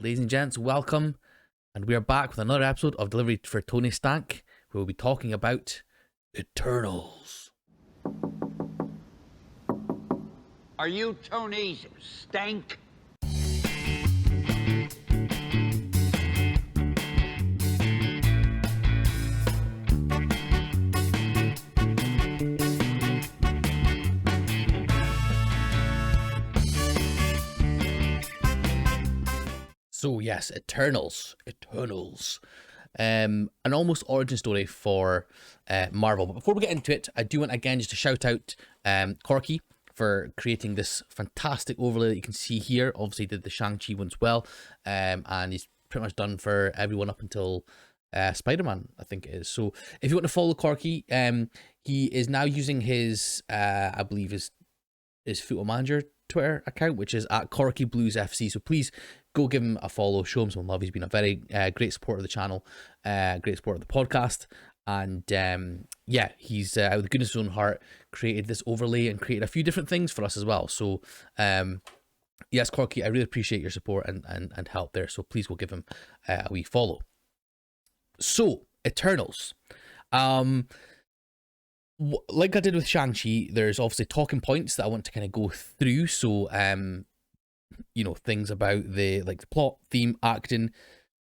Ladies and gents, welcome, and we are back with another episode of Delivery for Tony Stank, where we'll be talking about Eternals. Are you Tony's Stank? So yes, Eternals. An almost origin story for Marvel. But before we get into it, I do want again just to shout out Corky for creating this fantastic overlay that you can see here. Obviously, he did the Shang-Chi ones well, and he's pretty much done for everyone up until Spider-Man, I think it is. So if you want to follow Corky, he is now using his, I believe his Football Manager Twitter account, which is at Corky Blues FC. So please go give him a follow, show him some love. He's been a very great supporter of the channel, great supporter of the podcast, and yeah, he's out of the goodness of his own heart created this overlay and created a few different things for us as well. So yes, Corky, I really appreciate your support and help there. So please go give him a wee follow. So Eternals, like I did with Shang-Chi, there's obviously talking points that I want to kind of go through. So you know, things about the plot, theme, acting,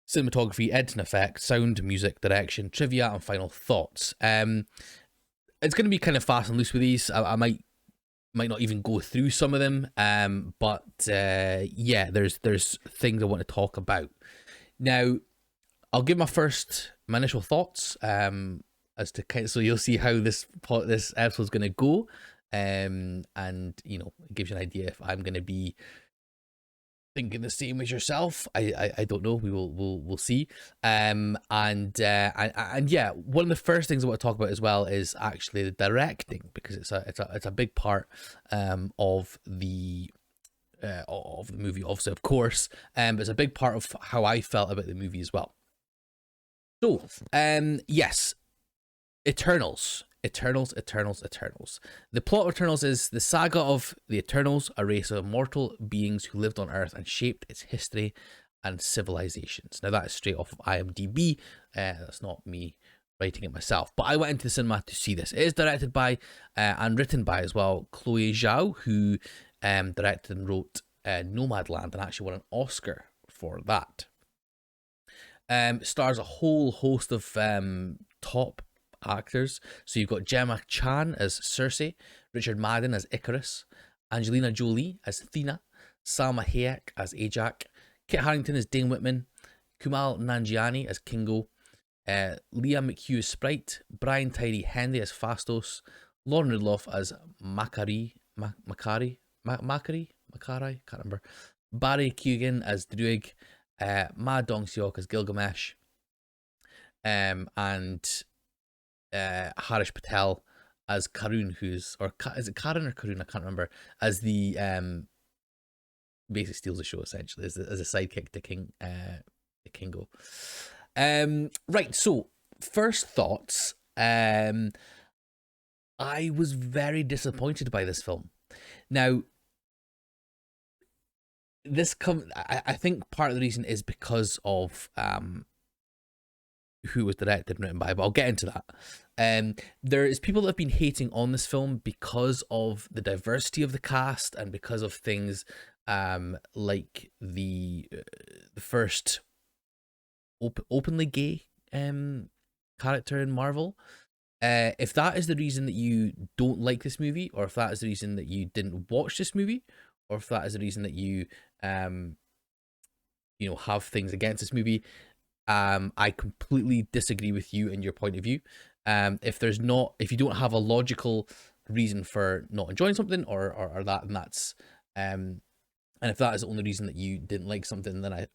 cinematography, editing effect, sound, music, direction, trivia, and final thoughts. It's going to be kind of fast and loose with these. I might not even go through some of them, but yeah, there's things I want to talk about. Now, I'll give my initial thoughts as to kind of, so you'll see how this episode is going to go, and you know, it gives you an idea if I'm going to be thinking the same as yourself. I don't know. We'll see. And yeah, one of the first things I want to talk about as well is actually the directing, because it's a big part of the movie, obviously, of course, but it's a big part of how I felt about the movie as well. So yes, Eternals. The plot of Eternals is the saga of the Eternals, a race of immortal beings who lived on Earth and shaped its history and civilizations. Now, that is straight off of IMDb. That's not me writing it myself, but I went into the cinema to see this. It is directed by and written by as well Chloe Zhao, who directed and wrote Nomadland and actually won an Oscar for that. Stars a whole host of top actors. So you've got Gemma Chan as Cersei, Richard Madden as Icarus, Angelina Jolie as Athena, Salma Hayek as Ajak, Kit Harington as Dane Whitman, Kumail Nanjiani as Kingo, Liam McHugh as Sprite, Brian Tyree Henry as Phastos, Lauren Ridloff as Makari, can't remember, Barry Keoghan as Druig, Ma Dong-seok as Gilgamesh, and Harish Patel as Karun, is it Karen or Karun? I can't remember. As the basically steals the show essentially as a sidekick to Kingo. Right. So first thoughts. I was very disappointed by this film. Now, I think part of the reason is because of who was directed and written by, but I'll get into that. There is people that have been hating on this film because of the diversity of the cast and because of things like the first openly gay character in Marvel. If that is the reason that you don't like this movie, or if that is the reason that you didn't watch this movie, or if that is the reason that you you know, have things against this movie, I completely disagree with you and your point of view. If you don't have a logical reason for not enjoying something or that, and that's and if that is the only reason that you didn't like something, then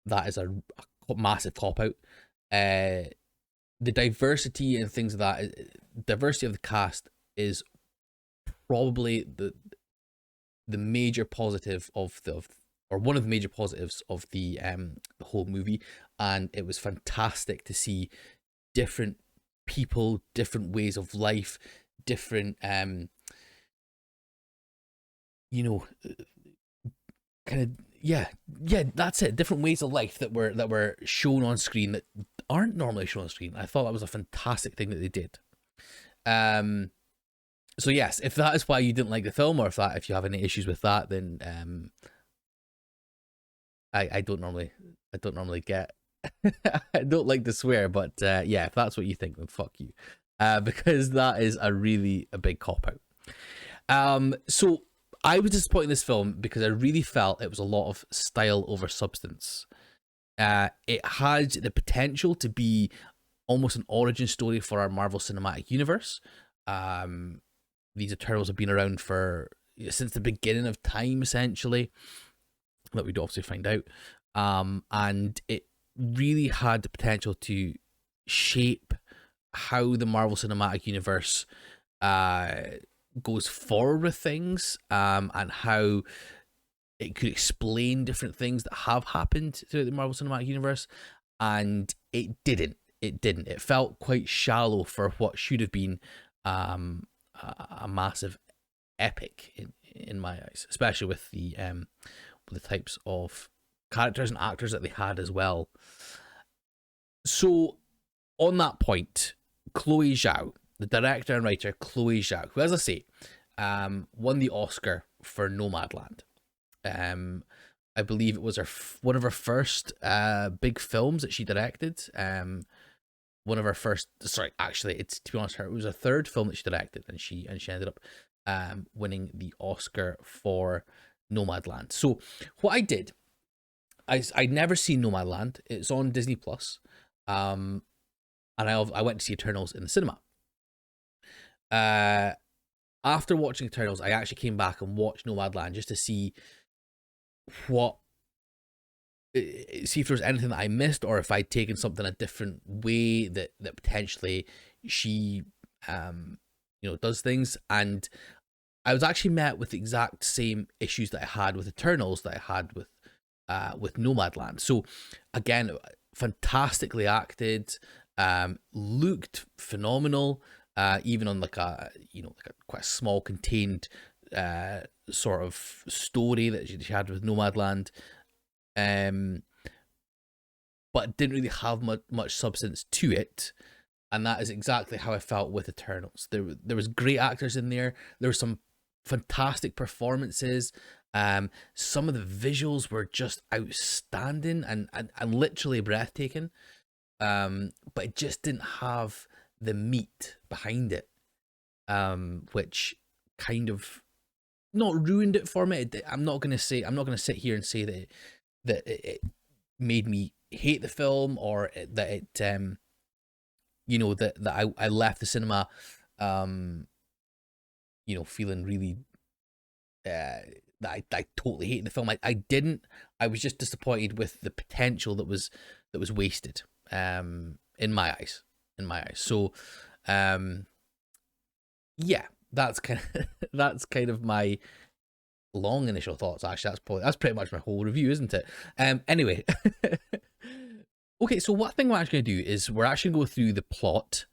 that is a massive cop out. The diversity and things of that, diversity of the cast is probably the major positive or one of the major positives of the whole movie, and it was fantastic to see different people, different ways of life, different you know, kind of yeah, yeah, that's it. Different ways of life that were shown on screen that aren't normally shown on screen. I thought that was a fantastic thing that they did. Um, so yes, if that is why you didn't like the film, or if you have any issues with that, then I don't normally get. I don't like to swear, but yeah, if that's what you think, then fuck you, because that is a big cop out. So I was disappointed in this film because I really felt it was a lot of style over substance. It had the potential to be almost an origin story for our Marvel Cinematic Universe. These Eternals have been around for since the beginning of time, essentially. That we'd obviously find out. And it really had the potential to shape how the Marvel Cinematic Universe goes forward with things, and how it could explain different things that have happened throughout the Marvel Cinematic Universe, and it didn't. It didn't. It felt quite shallow for what should have been a massive epic in my eyes, especially with the types of characters and actors that they had as well. So, on that point, Chloe Zhao, the director and writer Chloe Zhao, who, as I say, won the Oscar for Nomadland. I believe it was one of her first big films that she directed. One of her first. Sorry, actually, it's, to be honest, it was her third film that she directed, and she ended up winning the Oscar for Nomadland. So what I did, I'd never seen Nomadland. It's on Disney Plus, and I went to see Eternals in the cinema. After watching Eternals, I actually came back and watched Nomadland just to see if there was anything that I missed, or if I'd taken something a different way that potentially she does things. And I was actually met with the exact same issues that I had with Eternals that I had with Nomadland. So again, fantastically acted, looked phenomenal, even on like a quite a small contained sort of story that she had with Nomadland, but didn't really have much substance to it. And that is exactly how I felt with Eternals. There was great actors in there. There were some fantastic performances. Some of the visuals were just outstanding and literally breathtaking. But it just didn't have the meat behind it, which kind of not ruined it for me. I'm not gonna sit here and say that it made me hate the film, or that it that I left the cinema feeling really that I totally hate the film. I didn't. I was just disappointed with the potential that was wasted in my eyes. So yeah, that's kind of my long initial thoughts. Actually, that's pretty much my whole review, isn't it? Anyway. Okay, so what thing we're actually going to do is we're actually going to go through the plot.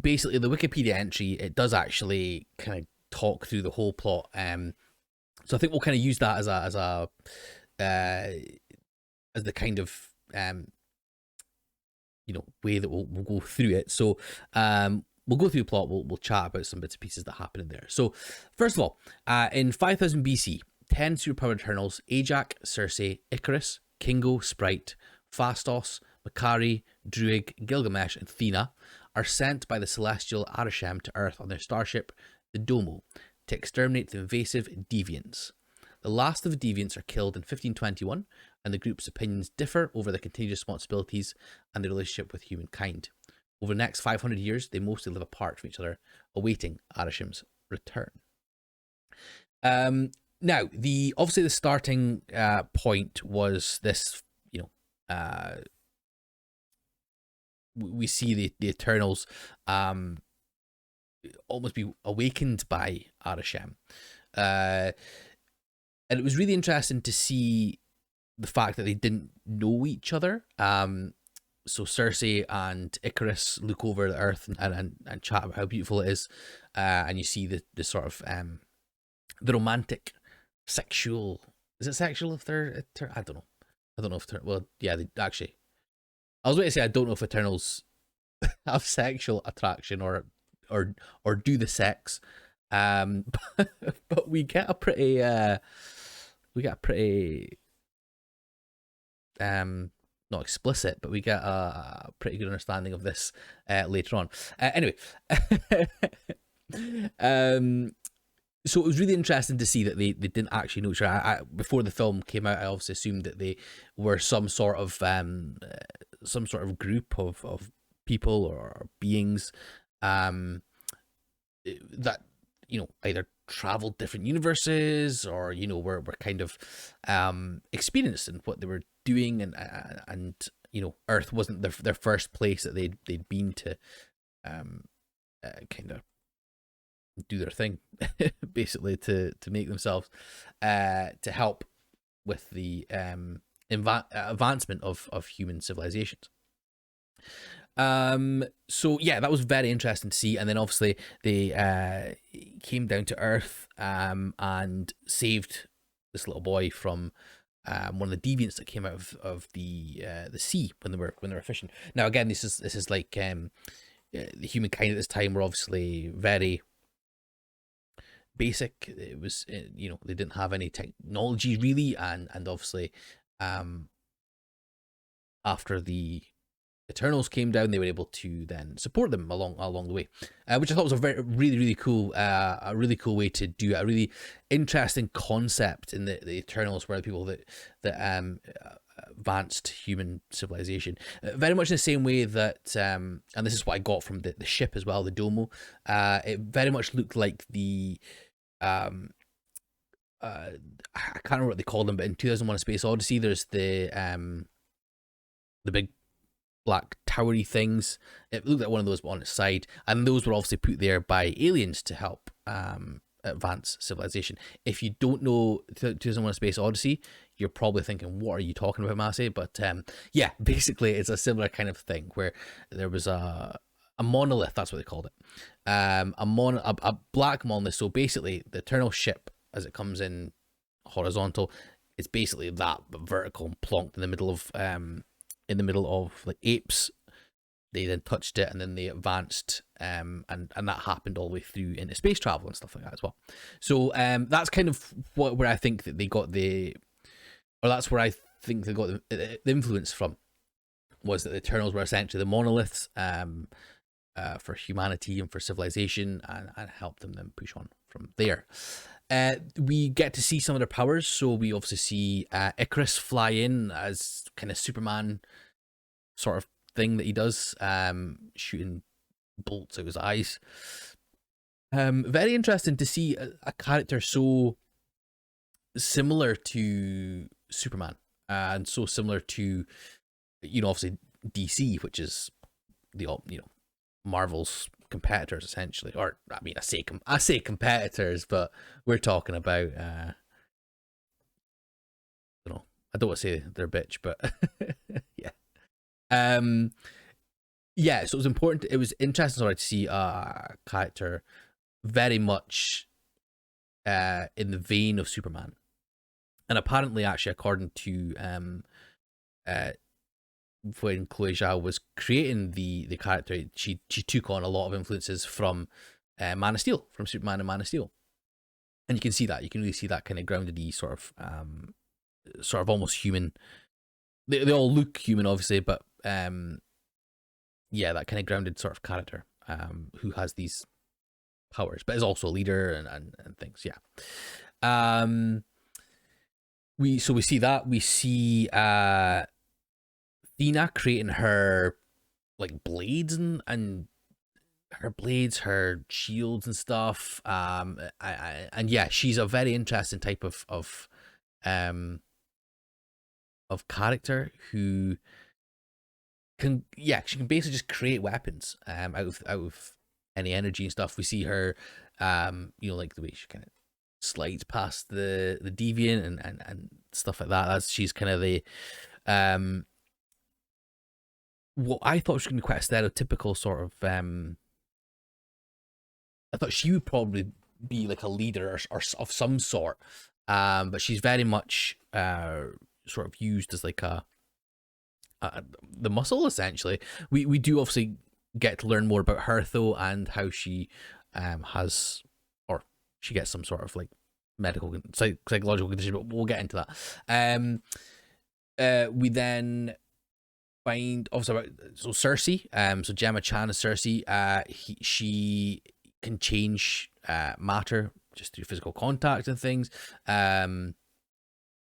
Basically, the Wikipedia entry, it does actually kind of talk through the whole plot. So I think we'll kind of use that as the kind of way that we'll go through it. So we'll go through the plot. We'll chat about some bits and pieces that happen in there. So first of all, in 5000 BC, 10 superpowered Eternals, Ajax, Circe, Icarus, Kingo, Sprite, Phastos, Makari, Druig, Gilgamesh, and Thena are sent by the celestial Arishem to Earth on their starship, the Domo, to exterminate the invasive deviants. The last of the deviants are killed in 1521, and the group's opinions differ over their continued responsibilities and their relationship with humankind. Over the next 500 years, they mostly live apart from each other, awaiting Arishem's return. Now, obviously the starting point was this, we see the Eternals almost be awakened by Arishem. And it was really interesting to see the fact that they didn't know each other. So Circe and Icarus look over the Earth and chat about how beautiful it is. And you see the sort of the romantic sexual Is it sexual if they're I don't know. I don't know if well, yeah, they actually. I was going to say I don't know if Eternals have sexual attraction or or do the sex, um, but we get a pretty um not explicit, but we get a pretty good understanding of this later on. Anyway, um, so it was really interesting to see that they didn't actually know each other. Before the film came out, I obviously assumed that they were some sort of group of people or beings that either traveled different universes or were kind of experienced in what they were doing, and Earth wasn't their first place that they'd been to kind of do their thing basically to make themselves to help with the advancement of human civilizations. So yeah, that was very interesting to see. And then obviously they came down to Earth and saved this little boy from one of the deviants that came out of the sea when they were fishing. Now again, this is like the humankind at this time were obviously very basic. It was they didn't have any technology really, and obviously after the Eternals came down, they were able to then support them along the way, which I thought was a really cool way to do it. A really interesting concept in the Eternals, were the people that advanced human civilization, very much in the same way that and this is what I got from the ship as well, the Domo. It very much looked like the I can't remember what they called them, but in 2001: A Space Odyssey, there's the big black towery things. It looked like one of those on its side, and those were obviously put there by aliens to help advance civilization. If you don't know 2001: A Space Odyssey, you're probably thinking, what are you talking about, Massey? But yeah, basically it's a similar kind of thing where there was a monolith, that's what they called it, a black monolith. So basically the Eternal ship, as it comes in horizontal, it's basically that, but vertical and plonked in the middle of like apes. They then touched it and then they advanced, and that happened all the way through into space travel and stuff like that as well. So that's kind of where I think that they got the influence from, was that the Eternals were essentially the monoliths for humanity and for civilization, and helped them then push on from there. We get to see some of their powers. So we obviously see Icarus fly in as kind of Superman sort of thing that he does, shooting bolts out his eyes. Very interesting to see a character so similar to Superman, and so similar to obviously DC, which is the Marvel's competitors essentially. Or I mean, I say competitors, but we're talking about I don't want to say they're bitch, but yeah. Yeah, so it was important. It was interesting to see a character very much in the vein of Superman, and apparently, actually, according to when Chloe Zhao was creating the character, she took on a lot of influences from Man of Steel, from Superman and Man of Steel, and you can see that. You can really see that kind of grounded-y sort of almost human. They all look human, obviously, but yeah, that kind of grounded sort of character who has these powers, but is also a leader and things. Yeah. We see that. We see Thena creating her like blades and her blades, her shields and stuff. And yeah, she's a very interesting type of character who she can basically just create weapons out of any energy and stuff. We see her like the way she kind of slides past the deviant and stuff like that. She's kind of the what I thought was going to be quite a stereotypical sort of I thought she would probably be like a leader or of some sort, But she's very much sort of used as like the muscle essentially. We do obviously get to learn more about her though, and how she has, or she gets some sort of like medical psychological condition, but we'll get into that. We then find also about so Cersei, so Gemma Chan is Cersei. She can change matter just through physical contact and things. Again,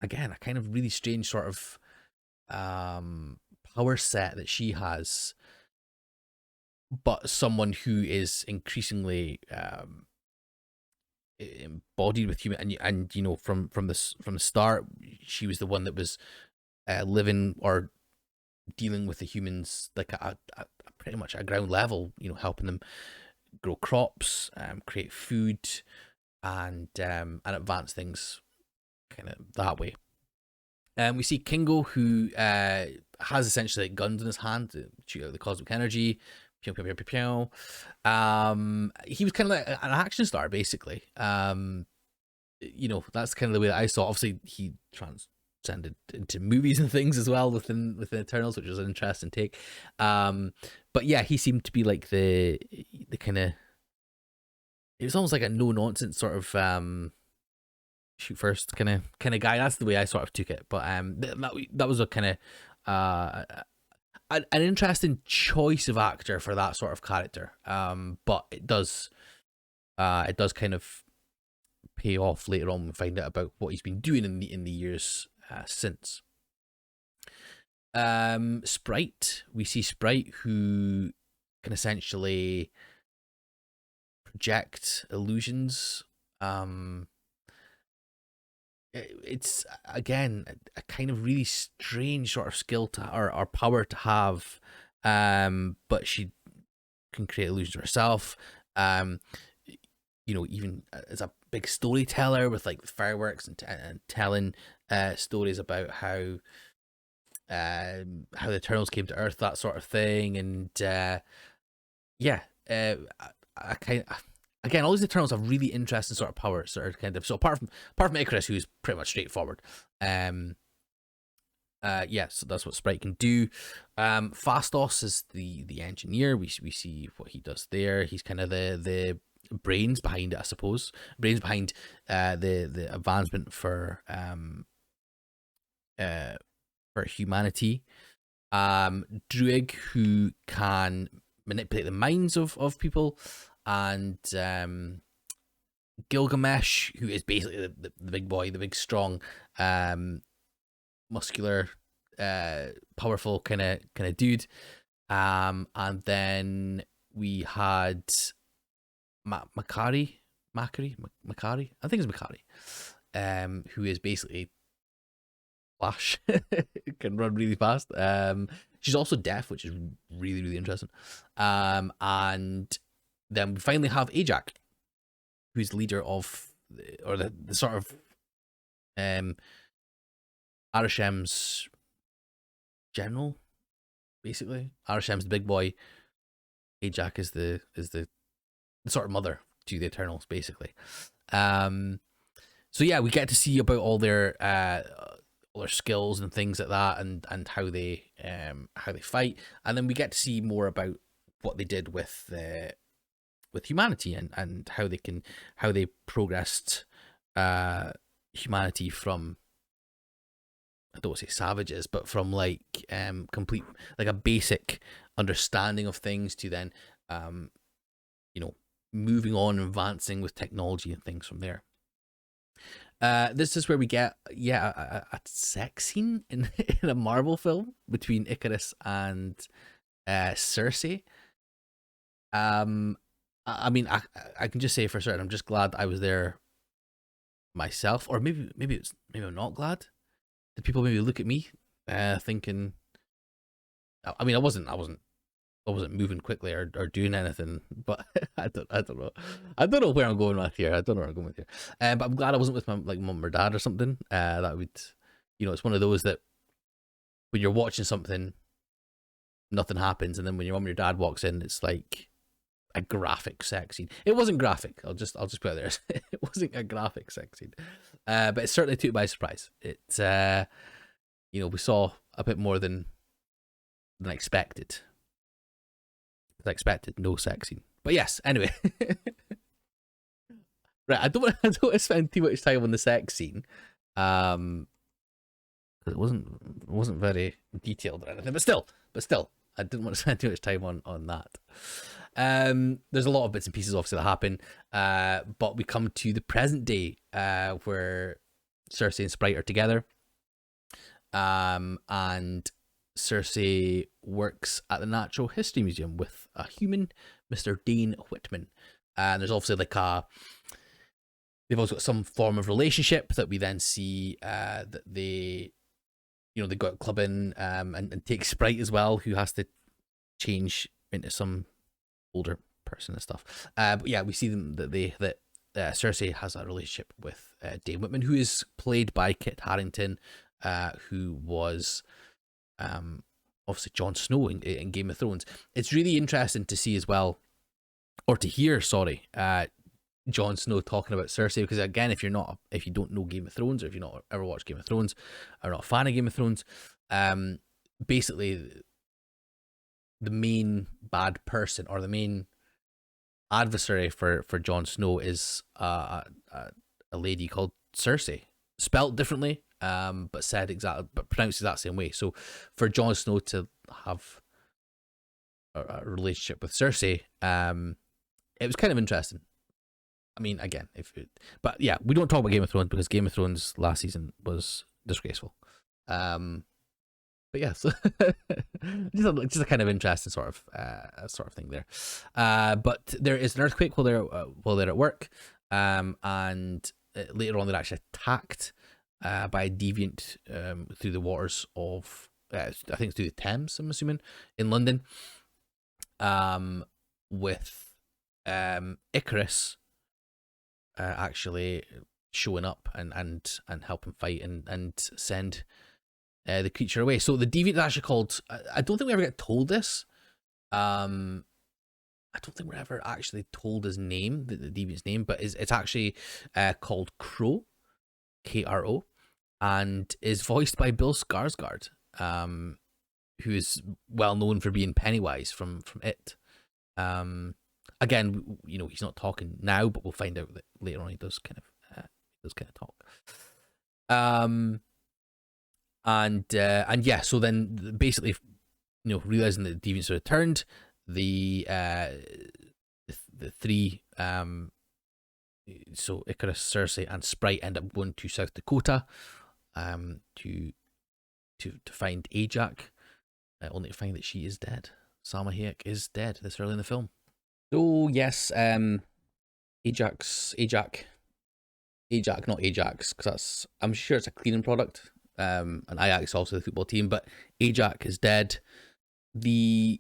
a kind of really strange sort of power set that she has, but someone who is increasingly embodied with human, and you know, from the start, she was the one that was living or dealing with the humans like a pretty much at ground level, you know, helping them grow crops, create food, and advance things kind of that way. We see Kingo, who has essentially like guns in his hand to shoot out the cosmic energy. Pew, pew, pew, pew, pew. He was kind of like an action star, basically. You know, that's kind of the way that I saw. Obviously, he transcended into movies and things as well within Eternals, which was an interesting take. But yeah, he seemed to be like the kind of. It was almost like a no nonsense sort of shoot first kind of guy. That's the way I sort of took it. But that was a kind of an interesting choice of actor for that sort of character. But it does kind of pay off later on when we find out about what he's been doing in the years since. Sprite, we see Sprite, who can essentially project illusions. It's again a kind of really strange sort of skill to or power to have, but she can create illusions herself. You know, even as a big storyteller with like fireworks and telling stories about how the Eternals came to Earth, that sort of thing, and yeah, I kind of. Again, all these Eternals have really interesting sort of powers, sort of kind of. So apart from Icarus, who's pretty much straightforward, yeah, so that's what Sprite can do. Fastos is the engineer. We see what he does there. He's kind of the brains behind it, I suppose. Brains behind the advancement for humanity. Druig, who can manipulate the minds of people. And Gilgamesh, who is basically the big boy, the big strong, muscular, powerful kind of dude. And then we had Makari, I think it's Makari, who is basically Flash, can run really fast. She's also deaf, which is really, really interesting. And then we finally have Ajak, who's leader of the sort of Arashem's general, basically. Arashem's the big boy. Ajak is the sort of mother to the Eternals, basically. So yeah, we get to see about all their skills and things like that, and how they fight, and then we get to see more about what they did with humanity and how they progressed humanity from, I don't want to say savages, but from like complete, like a basic understanding of things to then you know, moving on and advancing with technology and things from there. This is where we get a sex scene in a Marvel film between Icarus and Cersei. I mean, I can just say for certain, I'm just glad I was there myself, or maybe I'm not glad. Did people maybe look at me, thinking? I mean, I wasn't moving quickly or doing anything, but I don't know. I don't know where I'm going with here. But I'm glad I wasn't with my mum or dad or something. That would, you know, it's one of those that when you're watching something, nothing happens, and then when your mum or your dad walks in, it's like a graphic sex scene. It wasn't graphic. I'll just put it there. It wasn't a graphic sex scene, but it certainly took it by surprise. It we saw a bit more than expected. As I expected, no sex scene. But yes, anyway. Right, I don't want to spend too much time on the sex scene. It wasn't very detailed or anything, but still, I didn't want to spend too much time on that. There's a lot of bits and pieces obviously that happen, but we come to the present day, where Cersei and Sprite are together, and Cersei works at the Natural History Museum with a human, Mr. Dane Whitman, and there's obviously like they've also got some form of relationship that we then see that they go out clubbing, and take Sprite as well, who has to change into some older person and stuff. But yeah, we see them that Cersei has a relationship with Dane Whitman, who is played by Kit Harington, who was obviously Jon Snow in Game of Thrones. It's really interesting to see as well, or to hear, sorry, Jon Snow talking about Cersei, because again, if you don't know Game of Thrones, or if you've not ever watched Game of Thrones, or not a fan of Game of Thrones, basically the main bad person, or the main adversary for Jon Snow is a lady called Cersei, spelt differently, but pronounced that same way. So for Jon Snow to have a relationship with Cersei, it was kind of interesting. I mean, again, but yeah, we don't talk about Game of Thrones because Game of Thrones last season was disgraceful. But yeah, so just a kind of interesting sort of thing there. But there is an earthquake while they're at work, and later on they're actually attacked by a deviant through the waters of I think it's through the Thames, I'm assuming, in London, with Icarus actually showing up and helping fight and send the creature away. So the deviant is actually called, I don't think we ever get told this. I don't think we're ever actually told his name, the deviant's name, but it's actually called Crow, Kro, and is voiced by Bill Skarsgård, who is well known for being Pennywise from It. Again, he's not talking now, but we'll find out that later on he does kind of talk. And yeah, so then basically, realizing that the deviants are returned, the three, so Icarus, Cersei, and Sprite end up going to South Dakota, to find Ajak, only to find that she is dead. Salma Hayek is dead this early in the film. So yes, Ajak, not Ajax, because I'm sure it's a cleaning product. And Ajax is also the football team, but Ajak is dead. The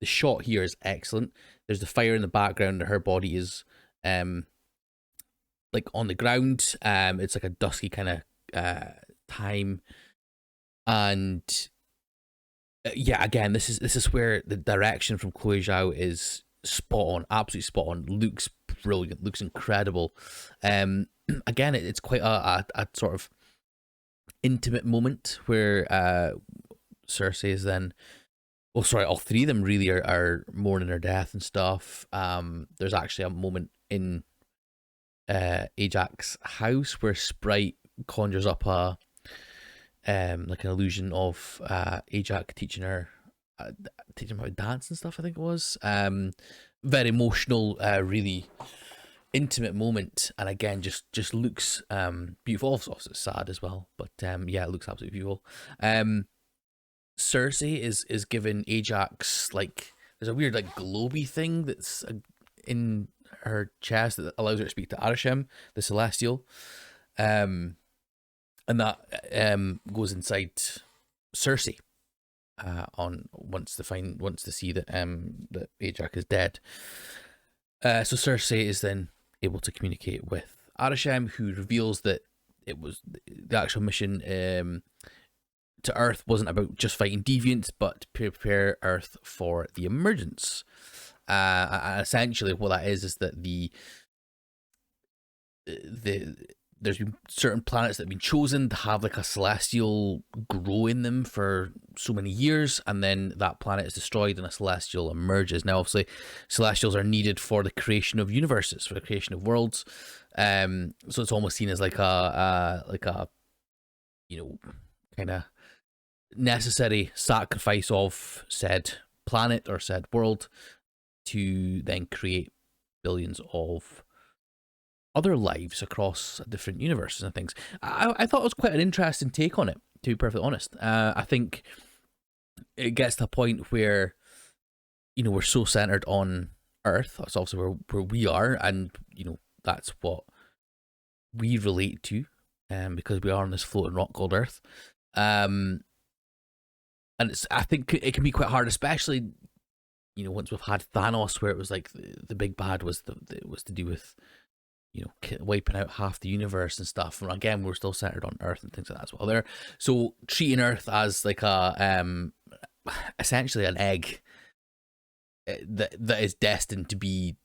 shot here is excellent. There's the fire in the background, and her body is like on the ground. It's like a dusky kind of time, and yeah, again, this is where the direction from Chloe Zhao is spot on, absolutely spot on. Looks brilliant, looks incredible. Again, it's quite a sort of intimate moment where Cersei is then, well, sorry, all three of them really are mourning her death and stuff. There's actually a moment in Ajax's house where Sprite conjures up like an illusion of Ajax teaching her how to dance and stuff, I think it was. Very emotional, really intimate moment, and again, just looks beautiful. Also, it's sad as well, but yeah, it looks absolutely beautiful. Cersei is given Ajax, like, there's a weird like globy thing that's in her chest that allows her to speak to Arishem, the Celestial, and that goes inside Cersei once to see that that Ajax is dead. So Cersei is then able to communicate with Arishem, who reveals that it was the actual mission to Earth wasn't about just fighting deviants, but to prepare Earth for the emergence. And essentially, what that is that there's been certain planets that have been chosen to have like a celestial grow in them for so many years, and then that planet is destroyed and a celestial emerges. Now, obviously, celestials are needed for the creation of universes, for the creation of worlds. So it's almost seen as like a kind of necessary sacrifice of said planet or said world to then create billions of other lives across different universes and things. I thought it was quite an interesting take on it, to be perfectly honest. I think it gets to a point where, we're so centered on Earth. That's obviously where we are, and, that's what we relate to, because we are on this floating rock called Earth. And I think it can be quite hard, especially, once we've had Thanos, where it was like the big bad was to do with, wiping out half the universe and stuff. And again, we're still centered on Earth and things like that as well. So treating Earth as like a essentially an egg that is destined to be,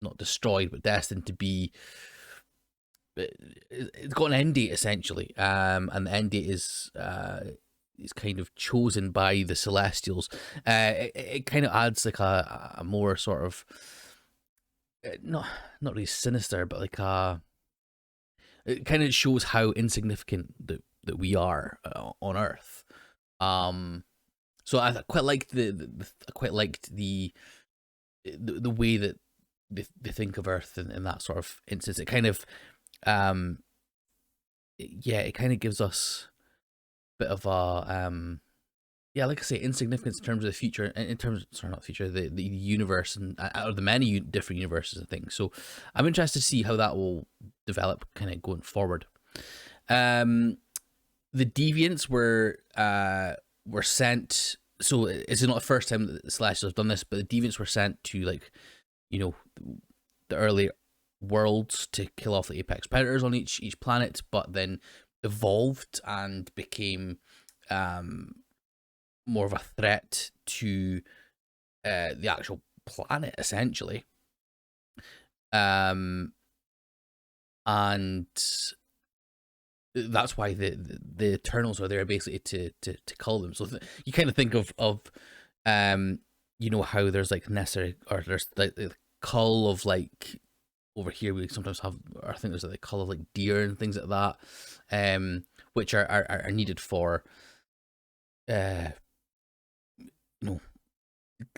not destroyed, but destined to be. It's got an end date essentially, and the end date is kind of chosen by the Celestials. It kind of adds like a more sort of not really sinister, but like it kind of shows how insignificant that we are on Earth. So I quite liked the way that they think of Earth in that sort of instance. It kind of it kind of gives us a bit of a like I say, insignificance in terms of the future, in terms of, sorry, not future, the universe and or the many different universes and things. So I'm interested to see how that will develop kind of going forward. The deviants were sent. So it's not the first time that the Celestials have done this, but the deviants were sent to like, the early worlds to kill off the apex predators on each planet, but then evolved and became more of a threat to the actual planet, essentially. And that's why the Eternals are there, basically to cull them. So you kind of think of how there's like necessary, or there's like the cull of like, over here we sometimes have, or I think there's like the cull of like deer and things like that, which are needed for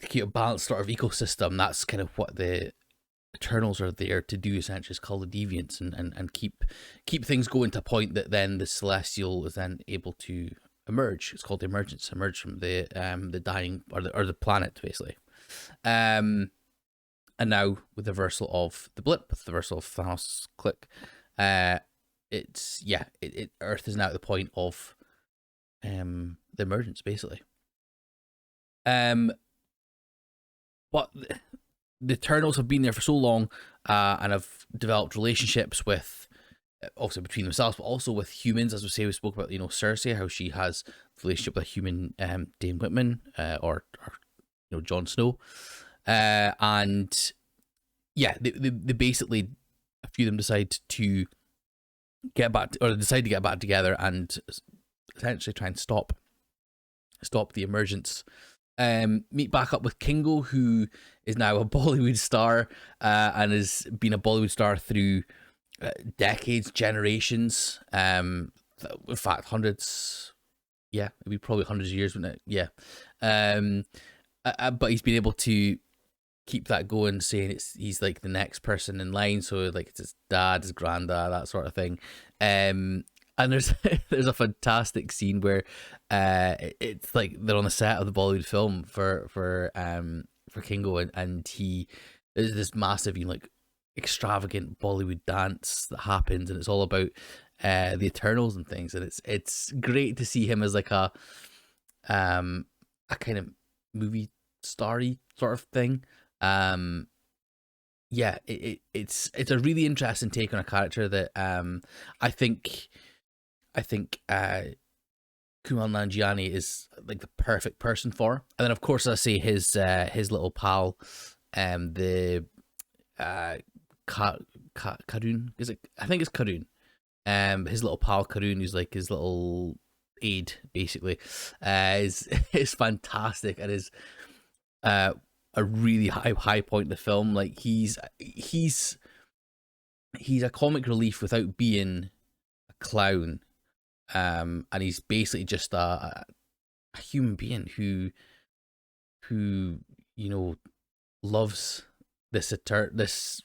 keep a balanced sort of ecosystem. That's kind of what the Eternals are there to do, essentially, is call the deviants and keep things going to a point that then the Celestial is then able to emerge. It's called the emergence, emerge from the dying, or the planet, basically. And now with the reversal of the blip, with the reversal of Thanos' click, Earth is now at the point of the emergence, basically. But the Eternals have been there for so long, and have developed relationships with, also between themselves, but also with humans. As we spoke about, Cersei, how she has a relationship with a human, Dane Whitman, or Jon Snow, and they basically, a few of them decide to get back together and essentially try and stop the emergence. Meet back up with Kingo, who is now a Bollywood star, and has been a Bollywood star through decades, generations, in fact hundreds, it'd be probably hundreds of years, wouldn't it? But he's been able to keep that going, saying he's like the next person in line, so like it's his dad, his granddad, that sort of thing. And there's a fantastic scene where it's like they're on the set of the Bollywood film for Kingo, and there's this massive, like, extravagant Bollywood dance that happens, and it's all about the Eternals and things, and it's great to see him as like a kind of movie starry sort of thing. It's a really interesting take on a character that I think Kumail Nanjiani is like the perfect person for. And then of course I say his little pal, the Karun, is it? I think it's Karun. His little pal Karun, who's like his little aide, basically, is fantastic and is a really high point in the film. Like he's a comic relief without being a clown, and he's basically just a human being who you know loves this this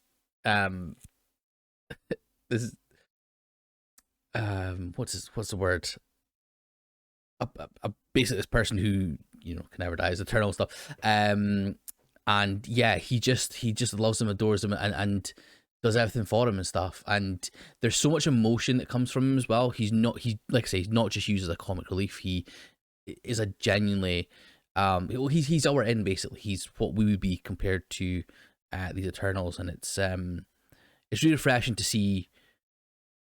what's the word, basically this person who can never die, is eternal stuff, and yeah, he just loves him, adores him, and does everything for him and stuff. And there's so much emotion that comes from him as well. He's like I say, he's not just used as a comic relief. He is a genuinely he's our end, basically. He's what we would be compared to these Eternals, and it's really refreshing to see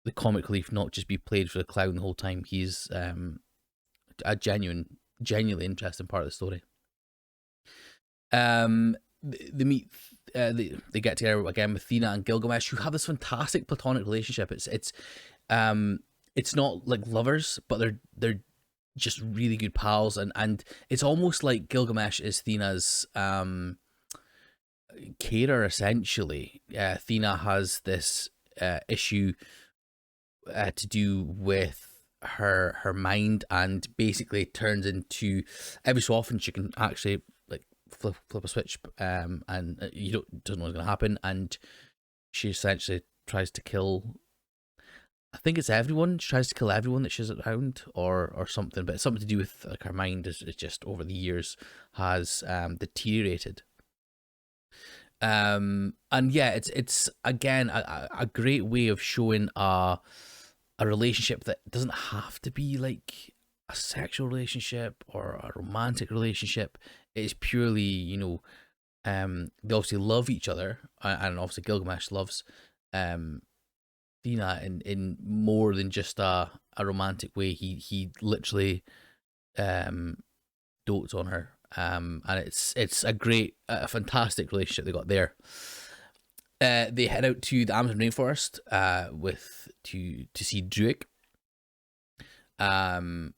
the comic relief not just be played for the clown the whole time. He's a genuinely interesting part of the story. They meet, they get together again with Thena and Gilgamesh, who have this fantastic platonic relationship. It's not like lovers, but they're just really good pals, and it's almost like Gilgamesh is Thena's carer, essentially. Thena has this issue to do with her mind, and basically turns into, every so often she can actually like flip a switch, and you don't know what's going to happen, and she essentially tries to kill, I think it's everyone. She tries to kill everyone that she's around, or something, but it's something to do with like her mind is just over the years has deteriorated. And yeah, it's again a great way of showing a relationship that doesn't have to be like a sexual relationship or a romantic relationship. It is purely, they obviously love each other, and obviously Gilgamesh loves Thena in more than just a romantic way. He literally dotes on her, and it's a fantastic relationship they got there. They head out to the Amazon rainforest to see Druig, who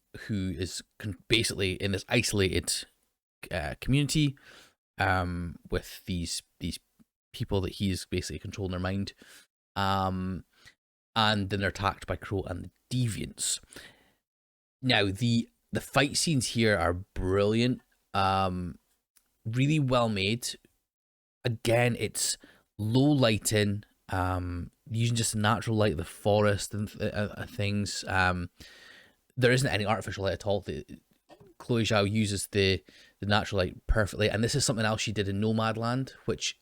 is basically in this isolated community with these people that he's basically controlling their mind, and then they're attacked by Crow and the Deviants. Now the fight scenes here are brilliant, really well made. Again, it's low lighting, using just the natural light of the forest and things. There isn't any artificial light at all. Chloe Zhao uses the natural light perfectly, and this is something else she did in Nomadland, which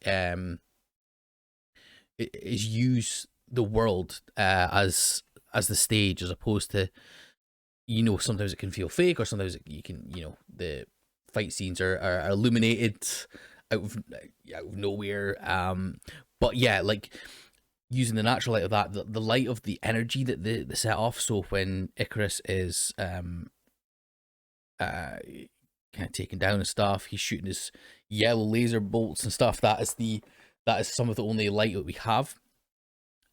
is use the world as the stage, as opposed to, sometimes it can feel fake, or sometimes you can, the fight scenes are illuminated out of nowhere. But yeah, like using the natural light of that, the light of the energy that they set off. So when Icarus is kind of taken down and stuff, he's shooting his yellow laser bolts and stuff. That is some of the only light that we have.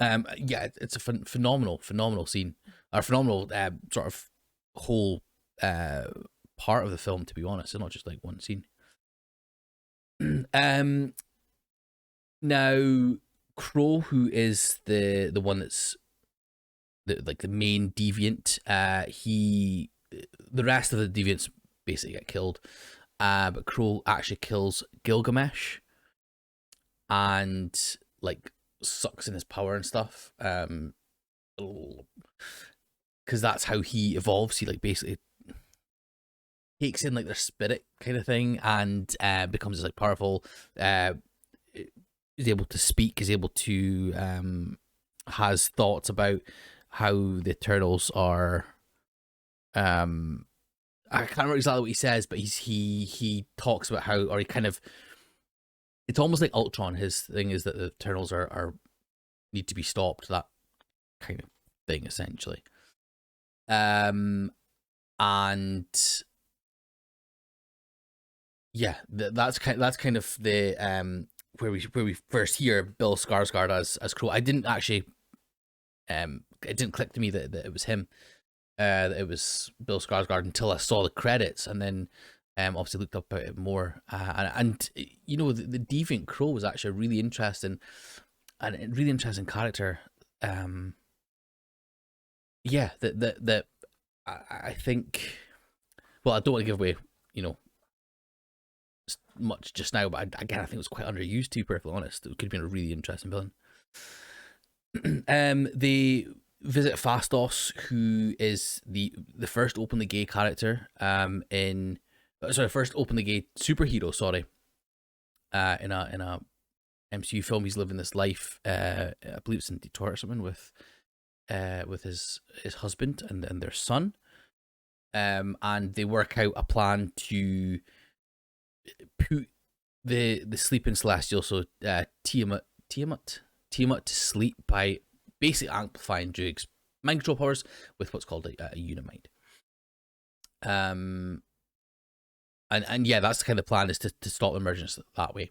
Yeah, it's a phenomenal scene, or phenomenal sort of whole part of the film, to be honest. It's not just like one scene. Now Crow, who is the one that's the main deviant, the rest of the deviants basically get killed, but Crow actually kills Gilgamesh and like sucks in his power and stuff, because that's how he evolves. He like basically takes in like their spirit kind of thing, and becomes like powerful, is able to speak, is able to has thoughts about how the Eternals are. I can't remember exactly what he says, but he talks about how, or he kind of, it's almost like Ultron. His thing is that the Eternals are need to be stopped, that kind of thing, essentially. and yeah, that's kind of the where we first hear Bill Skarsgård as Crow. I didn't actually it didn't click to me that it was him, that it was Bill Skarsgård until I saw the credits, and then obviously looked up about it more. And you know, the Deviant Crow was actually a really interesting character. Yeah, that I think. Well, I don't want to give away, you know, much just now, but again, I think it was quite underused. To be perfectly honest, it could have been a really interesting villain. They visit Fastos, who is the first openly gay character first openly gay superhero, in a MCU film. He's living this life, I believe it's in Detroit or something, with his husband and their son, and they work out a plan to put the sleeping celestial, so Tiamat to sleep by basically amplifying Druig's mind control powers with what's called a unimind. And yeah, that's the kind of plan, is to stop the emergence that way.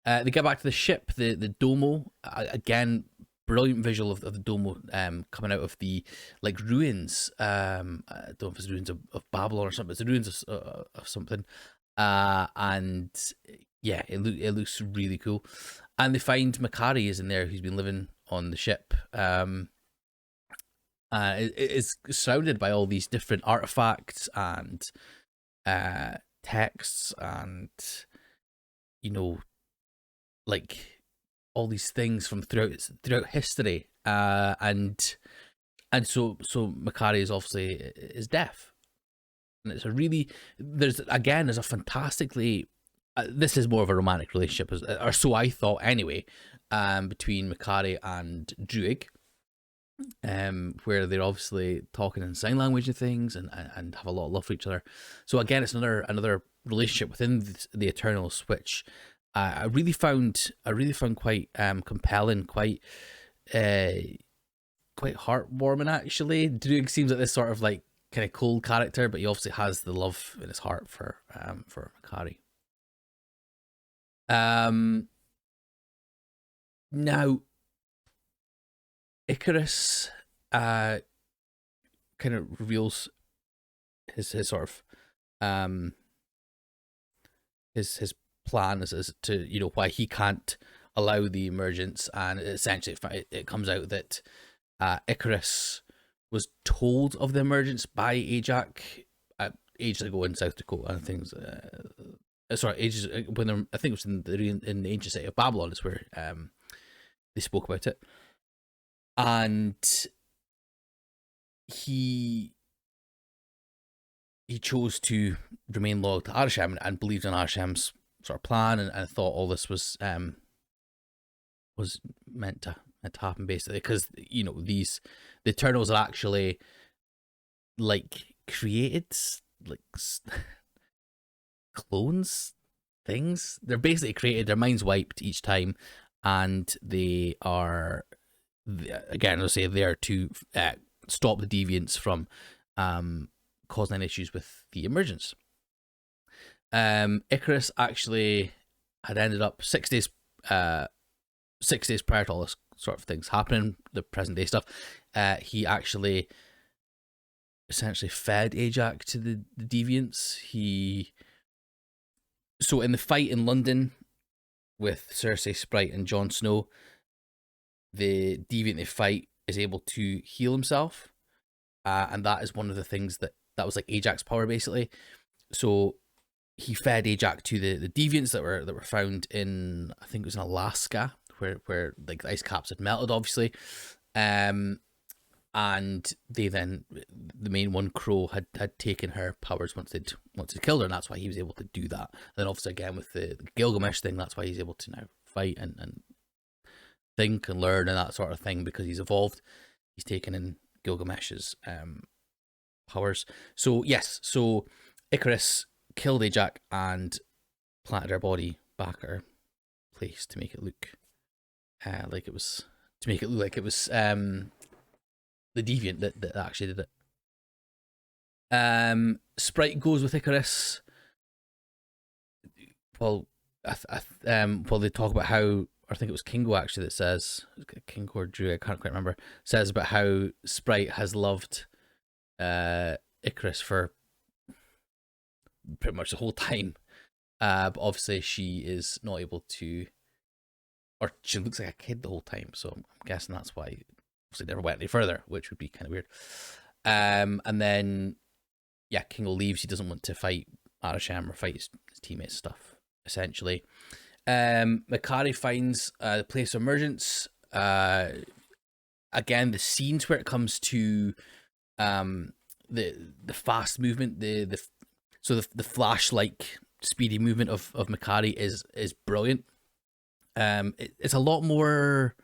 They get back to the ship, the Domo. Again, brilliant visual of the Domo coming out of the like ruins. I don't know if it's ruins of Babylon or something. It's the ruins of something. And yeah, it looks really cool. And they find Makari is in there, who's been living on the ship. It's surrounded by all these different artifacts and texts, and you know, like all these things from throughout history. And so Makari is obviously is deaf, and it's there's a fantastically this is more of a romantic relationship, or so I thought anyway, between Makari and Druig, where they're obviously talking in sign language and things, and have a lot of love for each other. So again, it's another relationship within the Eternals, which I really found quite compelling, quite heartwarming actually. Druig seems like this sort of like kind of cold character, but he obviously has the love in his heart for Makari. Now Icarus kind of reveals his sort of his plan is to, you know, why he can't allow the emergence, and essentially it comes out that Icarus was told of the emergence by Ajax ages ago in South Dakota and things. Ages when I think it was in the ancient city of Babylon is where they spoke about it, and he chose to remain loyal to Arishem and believed in Arishem's sort of plan, and thought all this was meant to happen, basically, because, you know, the Eternals are actually like created like clones things. They're basically created, their minds wiped each time, and they are, again, I'll say, there to stop the deviants from causing any issues with the emergence. Icarus actually had ended up 6 days prior to all this sort of things happening, the present day stuff. He actually essentially fed Ajax to the deviants. So in the fight in London with Cersei, Sprite, and Jon Snow, the deviant they fight is able to heal himself, and that is one of the things that was like Ajax's power, basically. So he fed Ajax to the deviants that were found in, I think it was in Alaska, where like the ice caps had melted, obviously. And they then, the main one, Crow, had taken her powers once they'd killed her, and that's why he was able to do that. And then obviously again with the Gilgamesh thing, that's why he's able to now fight and think and learn and that sort of thing, because he's evolved. He's taken in Gilgamesh's powers. So yes, so Icarus killed Ajax and planted her body back at her place to make it look like it was the deviant that actually did it. Sprite goes with Icarus. Well, well, they talk about how, I think it was Kingo actually that says, Kingo or Drew, I can't quite remember, says about how Sprite has loved Icarus for pretty much the whole time. But obviously she is not able to, or she looks like a kid the whole time, so I'm guessing that's why obviously never went any further, which would be kind of weird. And then, yeah, Kingo leaves. He doesn't want to fight Arasham or fight his teammates' stuff, essentially. Makari finds the place of emergence. Again, the scenes where it comes to the fast movement, the flash-like speedy movement of Makari is brilliant. It's a lot more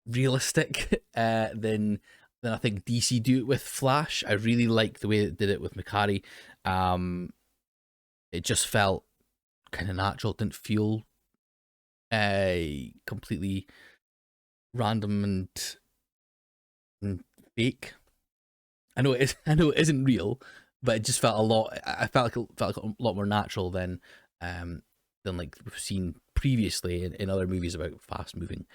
realistic than I think DC do it with Flash. I really like the way it did it with Makari. It just felt kind of natural. It didn't feel completely random and fake. I know it isn't real, but it just felt a lot. I felt like a lot more natural than like we've seen previously in other movies about fast moving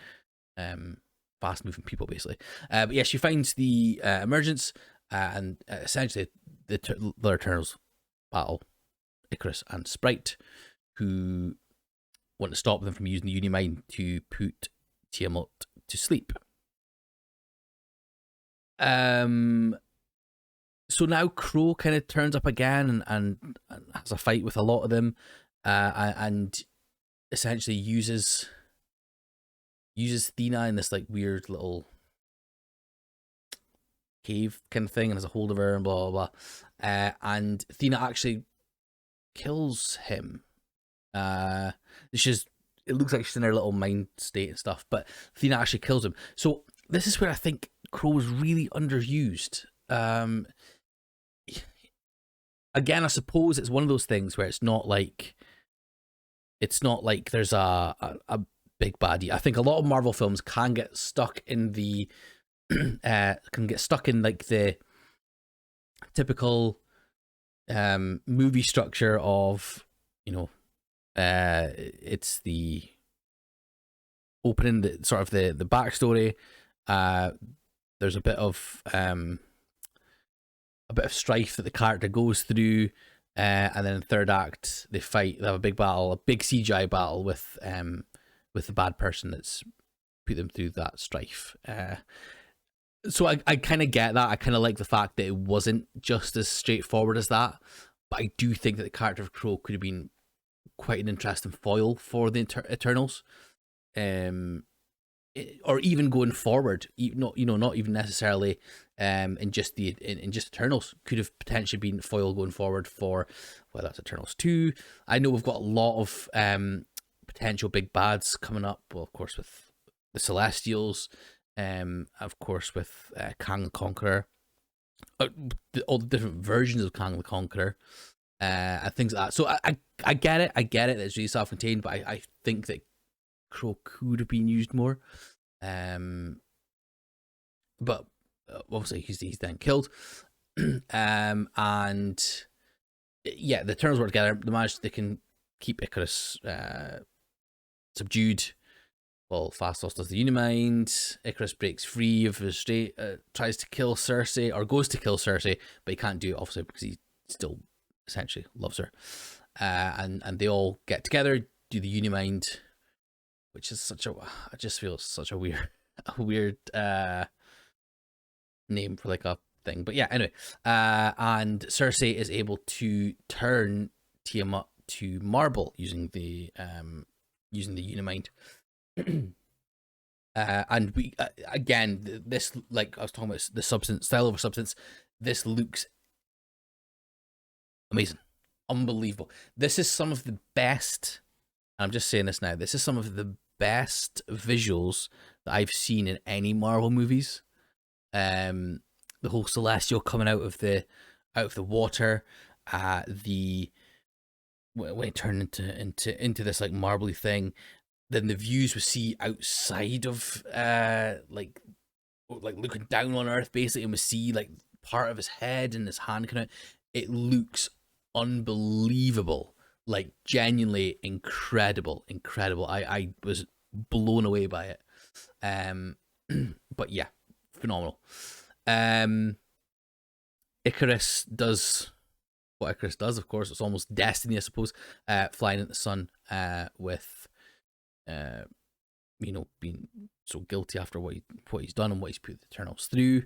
people, basically. But yeah, she finds the emergence, and essentially the Eternals battle Icarus and Sprite, who want to stop them from using the Unimind to put Tiamat to sleep. So now Crow kind of turns up again and has a fight with a lot of them, and essentially uses Thena in this like weird little cave kind of thing, and has a hold of her and blah blah blah. And Thena actually kills him. It looks like she's in her little mind state and stuff, but Thena actually kills him. So this is where I think Crow is really underused. Again, I suppose it's one of those things where it's not like there's a big baddie. I think a lot of Marvel films can get stuck in the like the typical movie structure of, you know, it's the opening, the sort of the backstory. There's a bit of strife that the character goes through, and then in the third act they have a big battle, a big CGI battle with the bad person that's put them through that strife. So I kind of get that. I kind of like the fact that it wasn't just as straightforward as that, but I do think that the character of Crow could have been quite an interesting foil for the Eternals, or even going forward. Not even necessarily in just Eternals, could have potentially been foil going forward for whether that's Eternals 2. I know we've got a lot of potential big bads coming up. Well, of course with the Celestials, of course with Kang the Conqueror, all the different versions of Kang the Conqueror, and things like that. So I get it. That it's really self-contained, but I think that Crow could have been used more. But obviously he's then killed. And yeah, the Eternals work together. They can keep Icarus subdued. Well, Phastos does the Unimind. Icarus breaks free of his state, tries to kill Cersei, or goes to kill Cersei, but he can't do it, obviously, because he still essentially loves her. And they all get together, do the Unimind, which is I just feel such a weird name for like a thing. But yeah, anyway. And Cersei is able to turn Tiamat to marble using the Unimind. And we again, this, like I was talking about, the style over substance. This looks amazing, unbelievable. This is some of the best. I'm just saying this now. This is some of the best visuals that I've seen in any Marvel movies. The whole Celestial coming out of the water, when it turned into this like marbly thing. Then the views we see outside of like looking down on Earth, basically, and we see like part of his head and his hand kind of, it looks unbelievable, like genuinely incredible. I was blown away by it. But yeah, phenomenal. Icarus does what Icarus does, of course. It's almost destiny, I suppose. Flying into the sun, with being so guilty after what he's done and what he's put the Eternals through.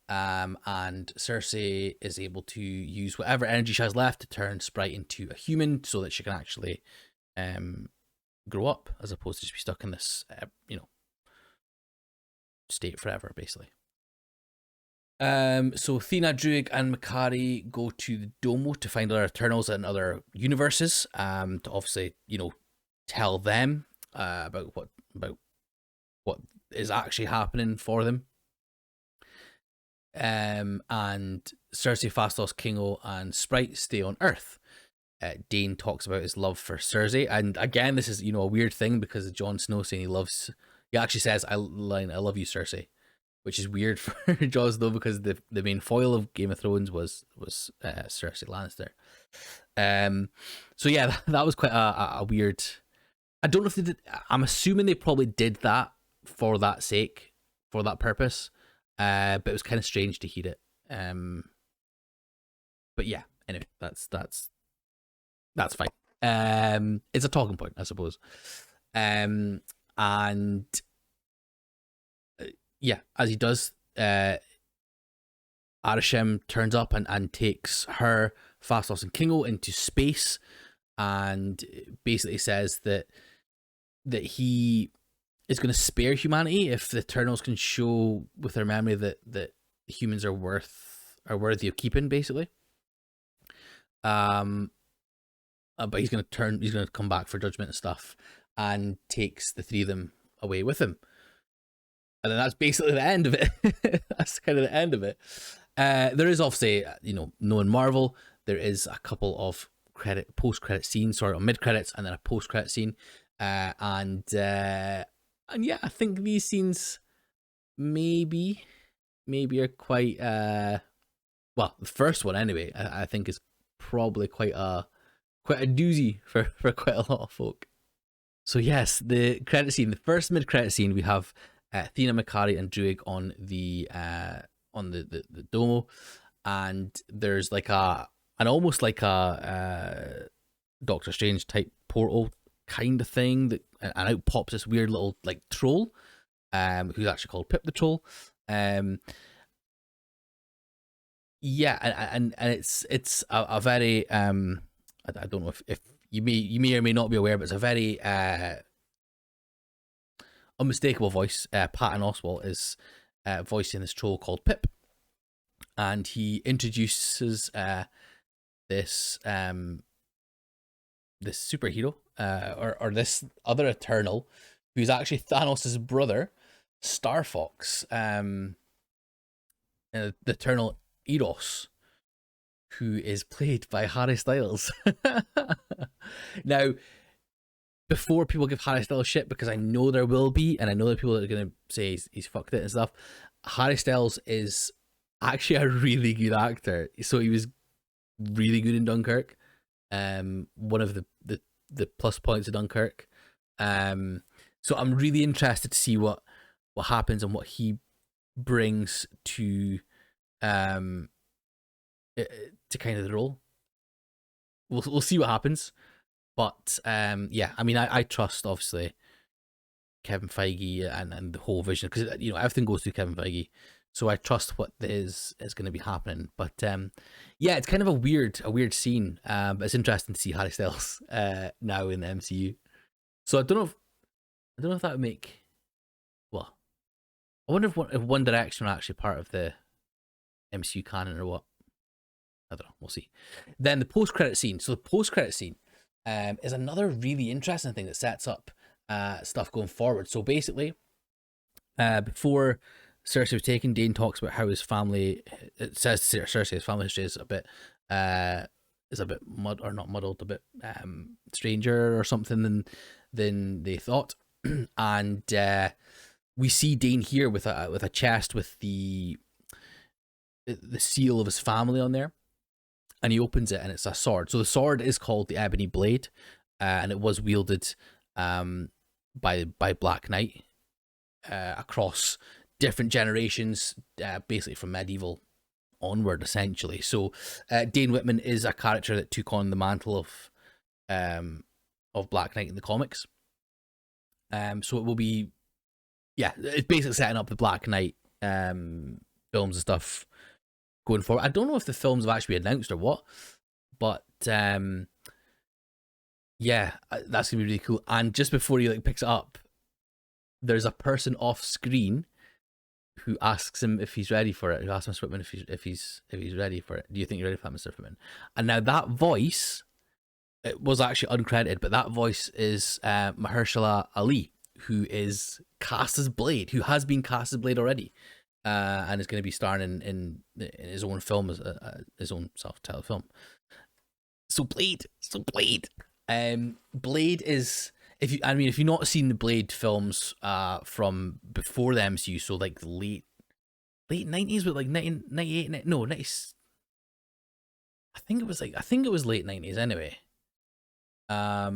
And Cersei is able to use whatever energy she has left to turn Sprite into a human, so that she can actually grow up, as opposed to just be stuck in this state forever, basically. So Athena, Druig, and Makari go to the Domo to find other Eternals and other universes, to obviously, tell them about what is actually happening for them. And Cersei, Phastos, Kingo, and Sprite stay on Earth. Dane talks about his love for Cersei, and again, this is a weird thing, because Jon Snow saying he actually says I love you, Cersei, which is weird for Jon Snow, because the main foil of Game of Thrones was Cersei Lannister. So yeah, that was quite a weird. I don't know if they did. I'm assuming they probably did that for that sake, for that purpose. But it was kind of strange to hear it. But yeah, anyway, that's fine. It's a talking point, I suppose. And yeah, as he does, Arishem turns up and takes her, Phastos, and Kingo into space, and basically says that he is going to spare humanity if the Eternals can show with their memory that humans are worthy of keeping, basically. But he's going to come back for judgment and stuff, and takes the three of them away with him. And then that's basically the end of it. That's kind of the end of it. There is obviously, knowing Marvel, there is a couple of post-credit scenes, or mid-credits, and then a post-credit scene. And yeah, I think these scenes maybe are quite well, the first one anyway, I think is probably quite a doozy for quite a lot of folk. So yes, the credit scene, the first mid-credit scene, we have Athena, Makari, and Druig on the Domo, and there's like almost like a Doctor Strange type portal kind of thing, that and out pops this weird little like troll, who's actually called Pip the Troll. Yeah, and it's a very I don't know if you may or may not be aware, but it's a very unmistakable voice. Patton Oswalt is voicing this troll called Pip, and he introduces this superhero, or this other Eternal, who's actually Thanos' brother, Star Fox, the Eternal Eros, who is played by Harry Styles. Now, before people give Harry Styles shit, because I know there will be, and I know there are people that are going to say he's fucked it and stuff, Harry Styles is actually a really good actor. So he was really good in Dunkirk. One of the plus points of Dunkirk. So I'm really interested to see what happens and what he brings to kind of the role. We'll see what happens, but yeah, I mean, I trust obviously Kevin Feige and the whole vision, because everything goes through Kevin Feige, so I trust what is going to be happening. But yeah, it's kind of a weird scene, but it's interesting to see Harry Styles now in the MCU. So I don't know if that would make, well, I wonder if One Direction are actually part of the MCU canon or what. I don't know. We'll see. Then the post-credit scene. So the post-credit scene is another really interesting thing that sets up stuff going forward. So basically, before Cersei was taken, Dane talks about how his family. It says Cersei's family history is a bit not muddled, a bit stranger or something than they thought. And we see Dane here with a chest with the the seal of his family on there, and he opens it and it's a sword. So the sword is called the Ebony Blade, and it was wielded by Black Knight across different generations, basically from medieval onward, essentially. So Dane Whitman is a character that took on the mantle of Black Knight in the comics. So it will be, yeah, it's basically setting up the Black Knight films and stuff going forward. I don't know if the films have actually been announced or what, but yeah, that's gonna be really cool. And just before he like picks it up, there's a person off screen who asks him if he's ready for it. Who asks Mr. Whitman if he's ready for it. Do you think you're ready for that, Mr. Whitman? And now that voice, it was actually uncredited, but that voice is Mahershala Ali, who is cast as Blade, who has been cast as Blade already, and is going to be starring in his own film, as his own self-titled film. So Blade. Blade is, if you've not seen the Blade films from before the MCU, so like the late 90s, but like 1998, no, 90, I think it was late 90s anyway. I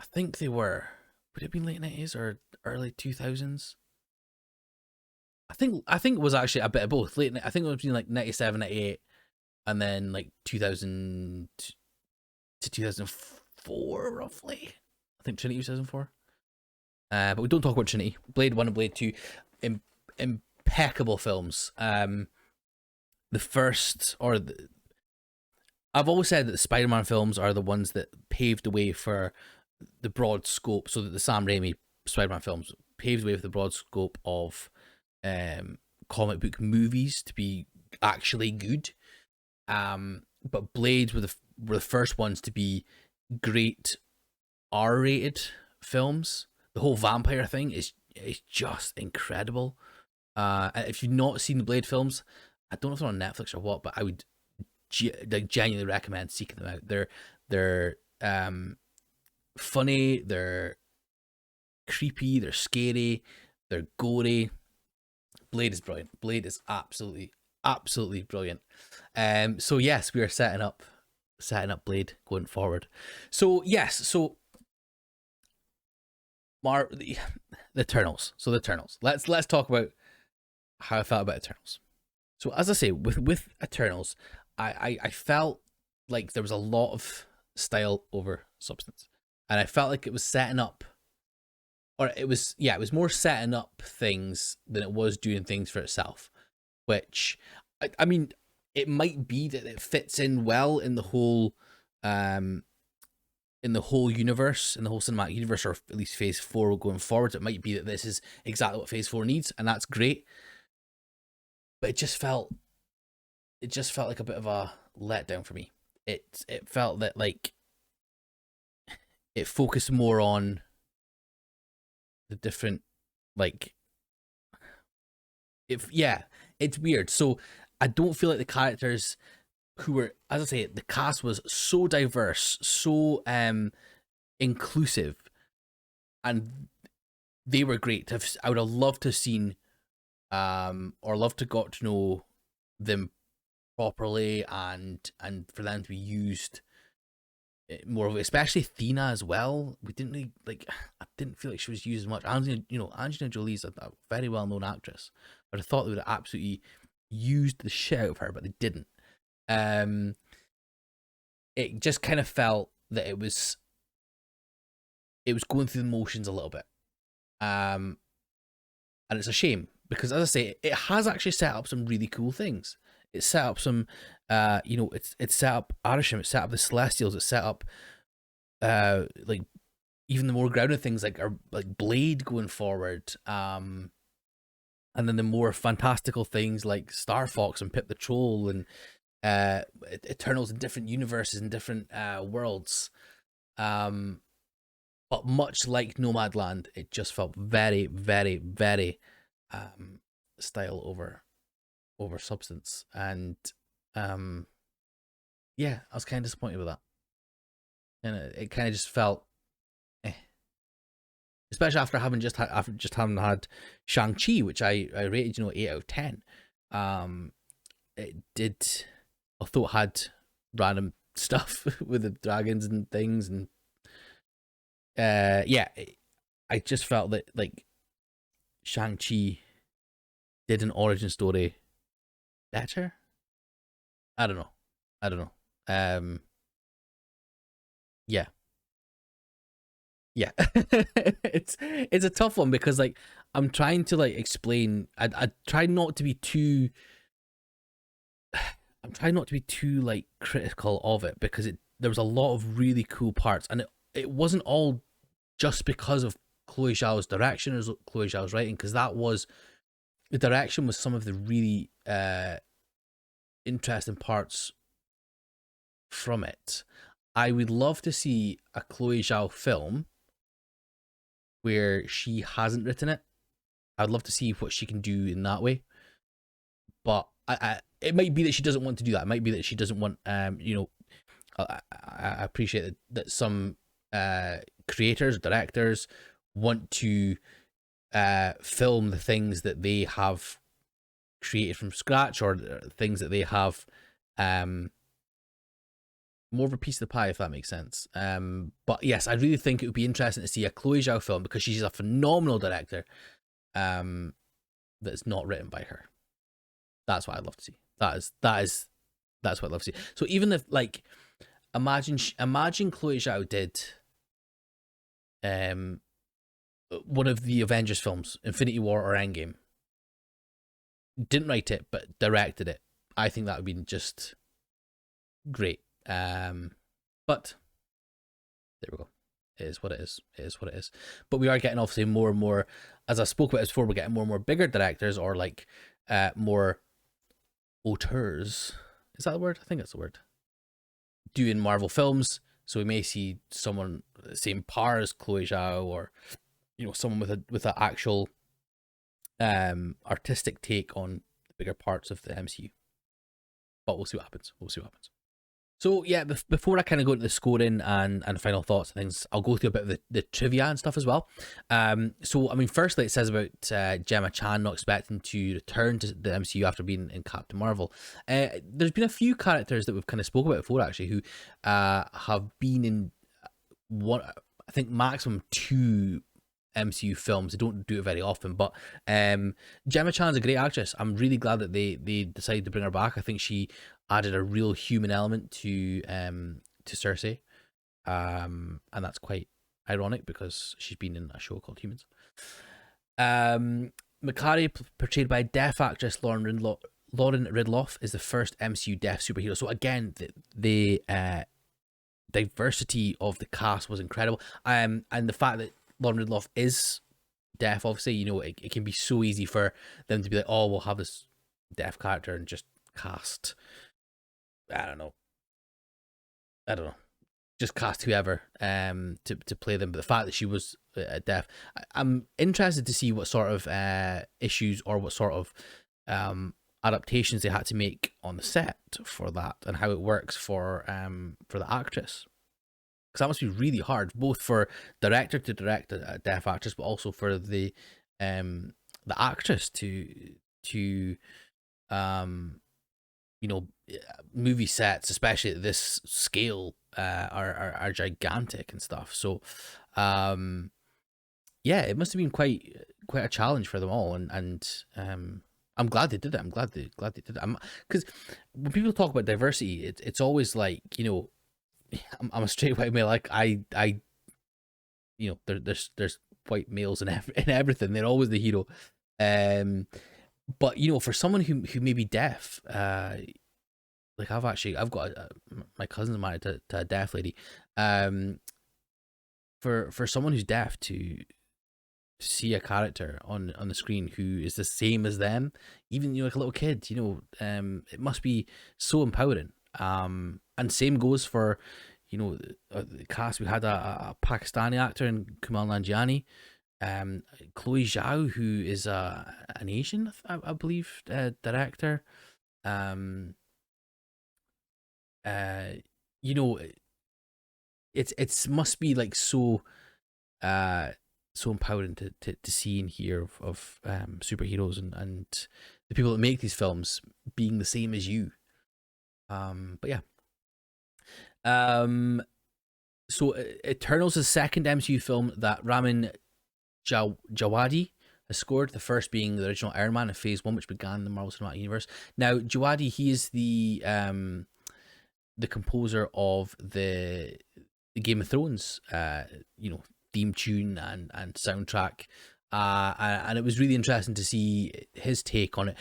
think they were. Would it have been late 90s or early 2000s? I think it was actually a bit of both. I think it was between like 97, 98, and then like 2000 to 2004, roughly. I think Trinity was 2004. But we don't talk about Trinity. Blade 1 and Blade 2, impeccable films. The first, I've always said that the Spider-Man films are the ones that paved the way for the broad scope, so that the Sam Raimi Spider-Man films paved the way for the broad scope of comic book movies to be actually good. But Blade were the first ones to be great R-rated films. The whole vampire thing is just incredible. If you've not seen the Blade films, I don't know if they're on Netflix or what, but I would genuinely recommend seeking them out. They're funny, they're creepy, they're scary, they're gory. Blade is brilliant. Blade is absolutely brilliant. So yes, we are setting up Blade going forward. So yes, the Eternals. So the Eternals. Let's talk about how I felt about Eternals. So as I say, with Eternals, I felt like there was a lot of style over substance, and I felt like it was setting up, or it was more setting up things than it was doing things for itself. Which, I mean, it might be that it fits in well in the whole universe, in the whole cinematic universe, or at least Phase 4 going forward. It might be that this is exactly what Phase 4 needs, and that's great. But it just felt like a bit of a letdown for me. It felt that like it focused more on the different, like, it's weird. So I don't feel like the characters who were, as I say, the cast was so diverse, so inclusive, and they were great. I would have loved to have seen or loved to got to know them properly, and for them to be used more of it, especially Athena as well. We didn't really, like, I didn't feel like she was used as much. Angelina Jolie's a very well known actress, but I thought they would have absolutely used the shit out of her, but they didn't. It just kind of felt that it was going through the motions a little bit, and it's a shame because, as I say, it has actually set up some really cool things. It set up some, it's set up Arishem, it set up the Celestials, it set up, like, even the more grounded things like Blade going forward, and then the more fantastical things like Star Fox and Pip the Troll and Eternals in different universes and different worlds. But much like Nomadland, it just felt very, very, very style over substance, and I was kind of disappointed with that, and it kind of just felt, especially after having had Shang-Chi, which I rated 8 out of 10. It did, although it had random stuff with the dragons and things, and yeah, I just felt that like Shang-Chi did an origin story better. I don't know. I don't know. Yeah, yeah. It's a tough one because like I'm trying to like explain. I try not to be too. I'm trying not to be too like critical of it because there was a lot of really cool parts, and it wasn't all just because of Chloe Zhao's direction or Chloe Zhao's writing, because that was the direction was some of the really interesting parts from it. I would love to see a Chloe Zhao film where she hasn't written it. I'd love to see what she can do in that way. But it might be that she doesn't want to do that. It might be that she doesn't want, I appreciate that some creators, directors want to film the things that they have created from scratch, or things that they have more of a piece of the pie, if that makes sense. But yes, I really think it would be interesting to see a Chloe Zhao film because she's a phenomenal director that's not written by her. That's what I'd love to see. That's what I'd love to see. So even if like imagine Chloe Zhao did one of the Avengers films, Infinity War or Endgame. Didn't write it, but directed it. I think that would be just great. But there we go. It is what it is. It is what it is. But we are getting obviously more and more, as I spoke about before, we're getting more and more bigger directors, or like more auteurs. Is that the word? I think that's the word. Doing Marvel films. So we may see someone the same par as Chloe Zhao, or someone with an actual artistic take on the bigger parts of the MCU. But we'll see what happens. We'll see what happens. So yeah, before I kind of go into the scoring and final thoughts and things, I'll go through a bit of the trivia and stuff as well. So I mean, firstly, it says about Gemma Chan not expecting to return to the MCU after being in Captain Marvel. There's been a few characters that we've kind of spoke about before, actually, who have been in one, I think maximum 2 MCU films. They don't do it very often, but Gemma Chan's a great actress. I'm really glad that they decided to bring her back. I think she added a real human element to Cersei, and that's quite ironic because she's been in a show called Humans. Makari, portrayed by deaf actress Lauren Ridloff, is the first MCU deaf superhero. So again, the diversity of the cast was incredible, and the fact that Lauren Ridloff is deaf, obviously, it can be so easy for them to be like, oh, we'll have this deaf character and just cast, I don't know, just cast whoever to play them. But the fact that she was deaf, I'm interested to see what sort of issues or what sort of adaptations they had to make on the set for that, and how it works for the actress. Because that must be really hard, both for director to direct a deaf actress, but also for the actress to movie sets, especially at this scale, are gigantic and stuff. So yeah, it must have been quite a challenge for them all, and I'm glad they did it. I'm glad they did it. Because when people talk about diversity, it's always like, I'm a straight white male. Like there's white males in everything. They're always the hero. But for someone who may be deaf, like I've got my cousin's married to a deaf lady. For someone who's deaf to see a character on the screen who is the same as them, even like a little kid, it must be so empowering. And same goes for the cast. We had a Pakistani actor in Kumail Nanjiani, Chloe Zhao, who is an Asian, I believe, director. It's must be like so empowering to see and hear of superheroes and the people that make these films being the same as you. But yeah. So Eternals is the second MCU film that Ramin Djawadi has scored, the first being the original Iron Man in Phase 1, which began the Marvel Cinematic Universe. Now, Djawadi, he is the composer of the Game of Thrones, theme tune and soundtrack. And it was really interesting to see his take on it.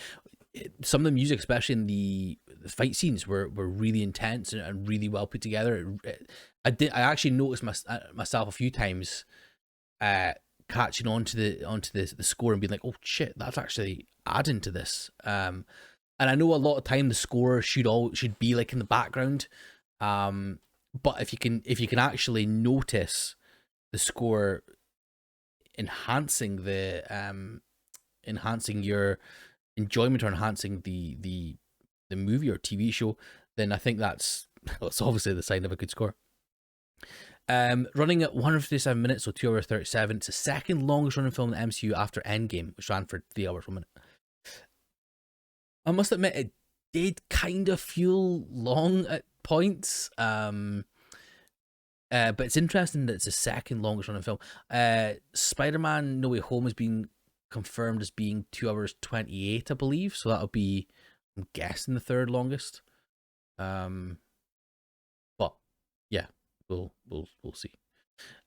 Some of the music, especially in the fight scenes, were really intense and really well put together. I actually noticed myself a few times catching onto the score and being like, oh shit, that's actually adding to this. And I know a lot of time the score should be like in the background, but if you can actually notice the score enhancing your enjoyment or enhancing the movie or TV show, then I think that's obviously the sign of a good score. Running at 157 minutes, so 2 hours 37. It's the second longest running film in the MCU after Endgame, which ran for 3 hours 1 minute. I must admit, it did kind of feel long at points. But it's interesting that it's the second longest running film. Spider-Man No Way Home has been confirmed as being 2 hours 28, I believe. So that'll be, I'm guessing, the third longest. But yeah, we'll see.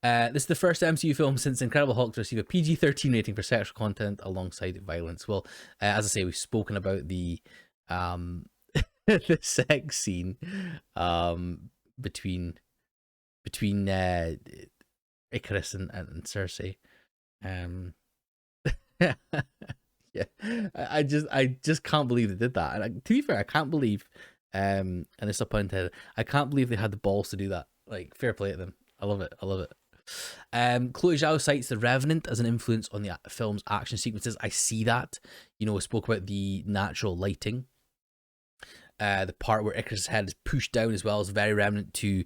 This is the first MCU film since Incredible Hulk to receive a PG-13 rating for sexual content alongside violence. Well, as I say, we've spoken about the the sex scene between Icarus and Cersei. Yeah, I just can't believe they did that. And to be fair, I can't believe, and it's a pun intended, I can't believe they had the balls to do that. Like, fair play to them. I love it. Chloe Zhao cites The Revenant as an influence on the film's action sequences. I see that. We spoke about the natural lighting. The part where Icarus' head is pushed down as well is very Revenant to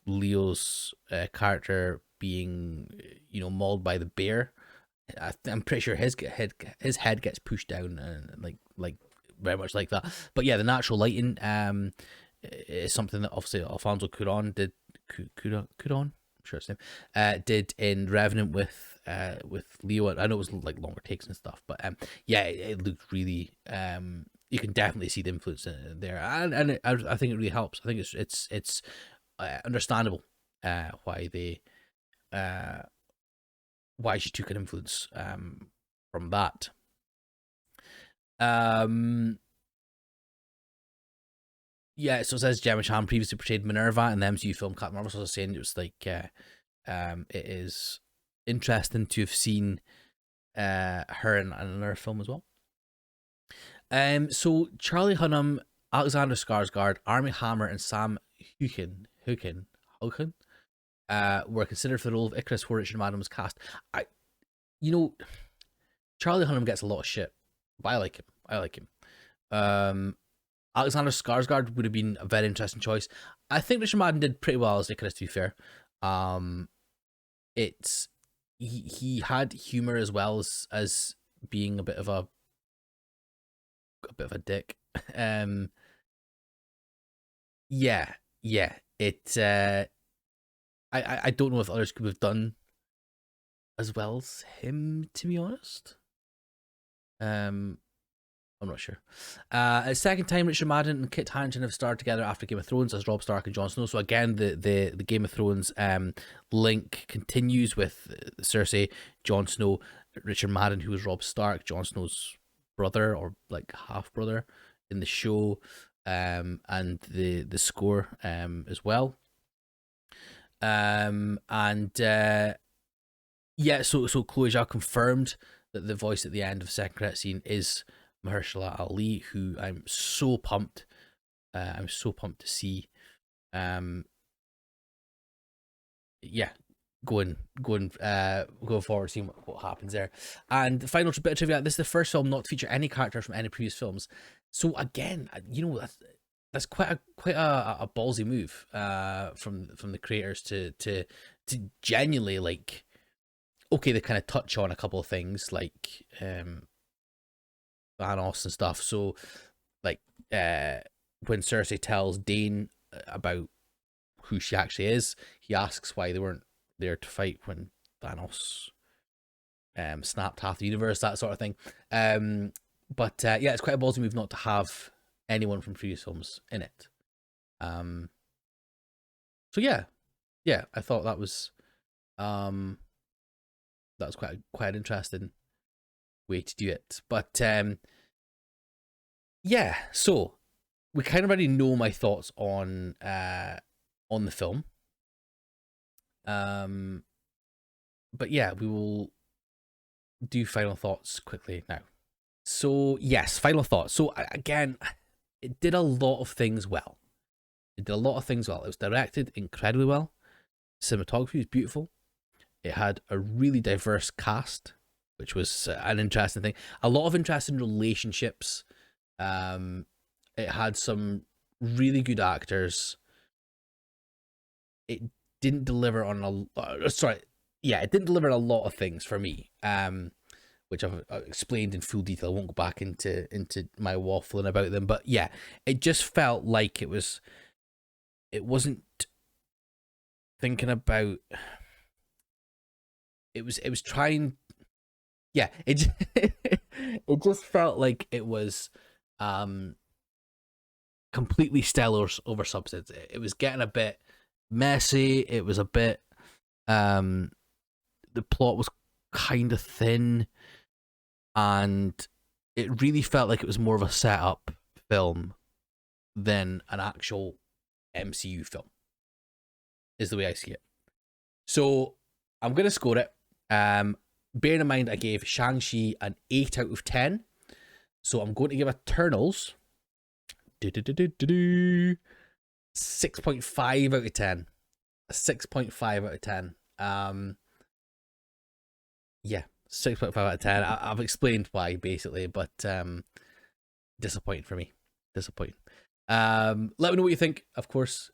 Leo's character being, mauled by the bear. I'm pretty sure his head gets pushed down and like very much like that. But yeah, the natural lighting is something that obviously Alfonso Cuarón did. Cuarón, I'm sure it's his name. Did in Revenant with Leo. I know it was like longer takes and stuff, but yeah, it looked really. You can definitely see the influence there, and I think it really helps. I think it's understandable why she took an influence from that. Yeah, so it says Gemma Chan previously portrayed Minerva in the MCU film Captain Marvel. So I was saying, it was like it is interesting to have seen her in another film as well. So Charlie Hunnam, Alexander Skarsgård, Armie Hammer, and Sam Hocken were considered for the role of Icarus before Richard Madden was cast. Charlie Hunnam gets a lot of shit, but I like him. Alexander Skarsgård would have been a very interesting choice. I think Richard Madden did pretty well as Icarus, to be fair. He had humor as well as being a bit of a dick. Yeah. I don't know if others could have done as well as him, to be honest. I'm not sure. A second time, Richard Madden and Kit Harington have starred together after Game of Thrones as Robb Stark and Jon Snow. So again, the Game of Thrones link continues with Cersei, Jon Snow, Richard Madden, who was Robb Stark, Jon Snow's brother or like half brother in the show, and the score as well. Yeah, so Chloe Zhao confirmed that the voice at the end of the second credit scene is Mahershala Ali, who I'm so pumped. I'm so pumped to see. Yeah, going forward, seeing what happens there. And the final bit of trivia: this is the first film not to feature any characters from any previous films. So again, that's quite a ballsy move from the creators to genuinely, like, okay, they kind of touch on a couple of things like Thanos and stuff. So, like, when Cersei tells Dane about who she actually is, he asks why they weren't there to fight when Thanos snapped half the universe, that sort of thing. But yeah, it's quite a ballsy move not to have anyone from previous films in it. So yeah, I thought that was quite an interesting way to do it. But yeah, so we kind of already know my thoughts on the film. But yeah, we will do final thoughts quickly now. So yes, final thoughts. So again, it did a lot of things well. It did a lot of things well. It was directed incredibly well. Cinematography was beautiful. It had a really diverse cast, which was an interesting thing. A lot of interesting relationships. It had some really good actors. It didn't deliver on it didn't deliver on a lot of things for me. Which I've explained in full detail. I won't go back into my waffling about them, but yeah, it just felt like it wasn't thinking about. It was trying. Yeah, it just felt like it was completely stellar over substance. It was getting a bit messy. It was a bit the plot was kind of thin, and it really felt like it was more of a setup film than an actual MCU film, is the way I see it. So I'm going to score it. Bearing in mind I gave Shang-Chi an 8 out of 10. So I'm going to give Eternals 6.5 out of 10. A 6.5 out of 10. Yeah, 6.5 out of 10. I've explained why, basically, but disappointing for me. Disappointing. Let me know what you think, of course.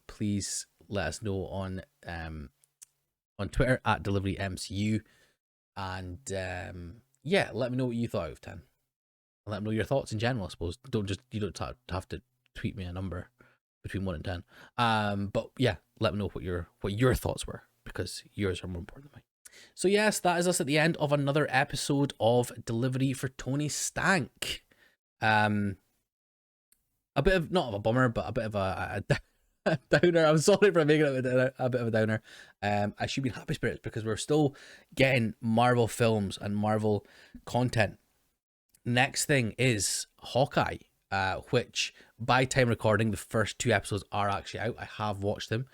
Please let us know on Twitter at DeliveryMCU. And yeah, let me know what you thought out of 10. And let me know your thoughts in general, I suppose. You don't have to tweet me a number between 1 and 10. But yeah, let me know what your thoughts were, because yours are more important than mine. So yes, that is us at the end of another episode of Delivery for Tony Stank. A bit of, not of a bummer, but a bit of a downer. I'm sorry for making it a bit of a downer. I should be in happy spirits because we're still getting Marvel films and Marvel content. Next thing is Hawkeye, which by time recording, the first 2 episodes are actually out. I have watched them.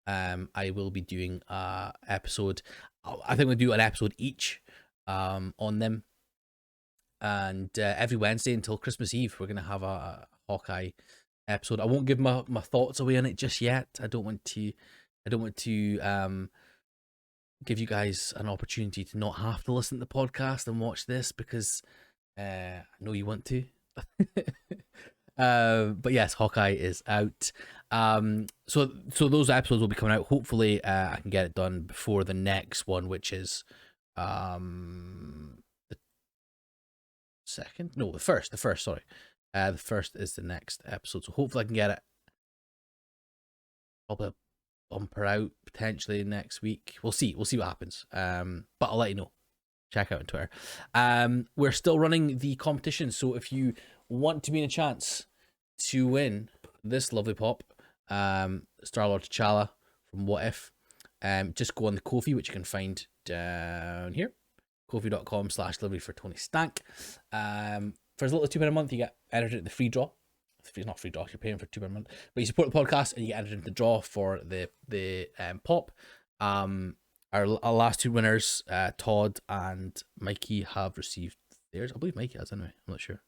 I will be doing a episode. I think we'll do an episode each on them. And every Wednesday until Christmas Eve, we're going to have a Hawkeye episode. I won't give my thoughts away on it just yet. I don't want to give you guys an opportunity to not have to listen to the podcast and watch this, because I know you want to. But yes, Hawkeye is out. So those episodes will be coming out. Hopefully, I can get it done before the next one, which is the first. Sorry, the first is the next episode. So hopefully, I can get it. Probably bumper out potentially next week. We'll see. We'll see what happens. But I'll let you know. Check out on Twitter. We're still running the competition, so if you want to be in a chance to win this lovely pop, Star-Lord T'Challa from What If, just go on the Ko-fi, which you can find down here, ko-fi.com/delivery for Tony Stank. For as little as £2 a month, you get entered into the free draw. It's not free draw, you're paying for £2 a month, but you support the podcast and you get entered into the draw for the pop. Our last 2 winners, Todd and Mikey, have received theirs. I believe Mikey has anyway. I'm not sure.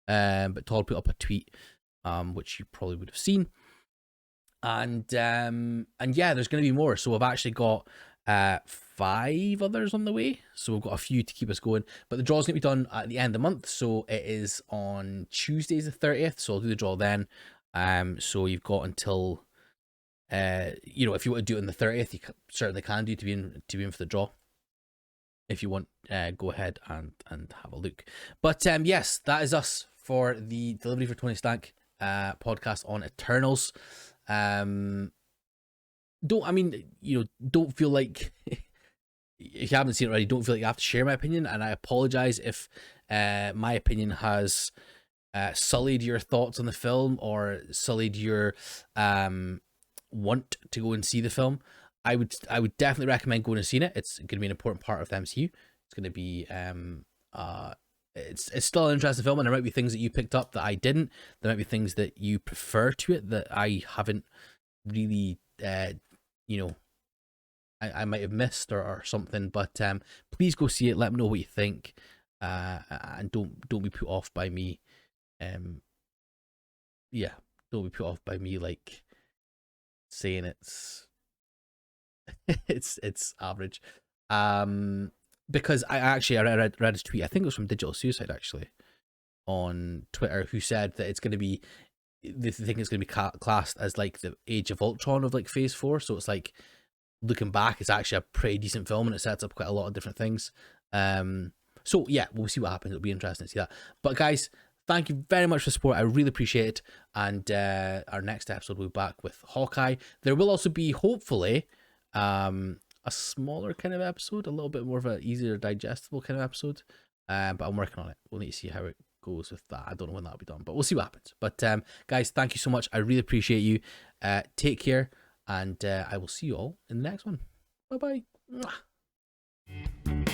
But Todd put up a tweet, which you probably would have seen. And yeah, there's going to be more. So we've actually got 5 others on the way. So we've got a few to keep us going. But the draw's going to be done at the end of the month. So it is on Tuesdays the 30th. So I'll do the draw then. So you've got until... if you want to do it on the 30th, you certainly can do to be in for the draw. if you want, go ahead and have a look. But yes, that is us for the Delivery for Tony Stank podcast on Eternals. Don't feel like if you haven't seen it already, don't feel like you have to share my opinion, and I apologize if my opinion has sullied your thoughts on the film or sullied your want to go and see the film. I would definitely recommend going and seeing it. It's going to be an important part of the MCU. It's going to be it's still an interesting film, and there might be things that you picked up that I didn't. There might be things that you prefer to it that I haven't really I might have missed or something. But please go see it. Let me know what you think, and don't be put off by me. Don't be put off by me like saying it's it's average. Because I read his tweet. I think it was from Digital Suicide actually on Twitter, who said that it's going to be, they think it's going to be classed as like the Age of Ultron of like Phase 4. So it's like, looking back, it's actually a pretty decent film, and it sets up quite a lot of different things. So yeah, we'll see what happens. It'll be interesting to see that. But guys, thank you very much for the support. I really appreciate it. And our next episode will be back with Hawkeye. There will also be, hopefully, a smaller kind of episode, a little bit more of an easier digestible kind of episode. But I'm working on it. We'll need to see how it goes with that. I don't know when that'll be done, but we'll see what happens. But guys, thank you so much. I really appreciate you. Take care, and I will see you all in the next one. Bye bye.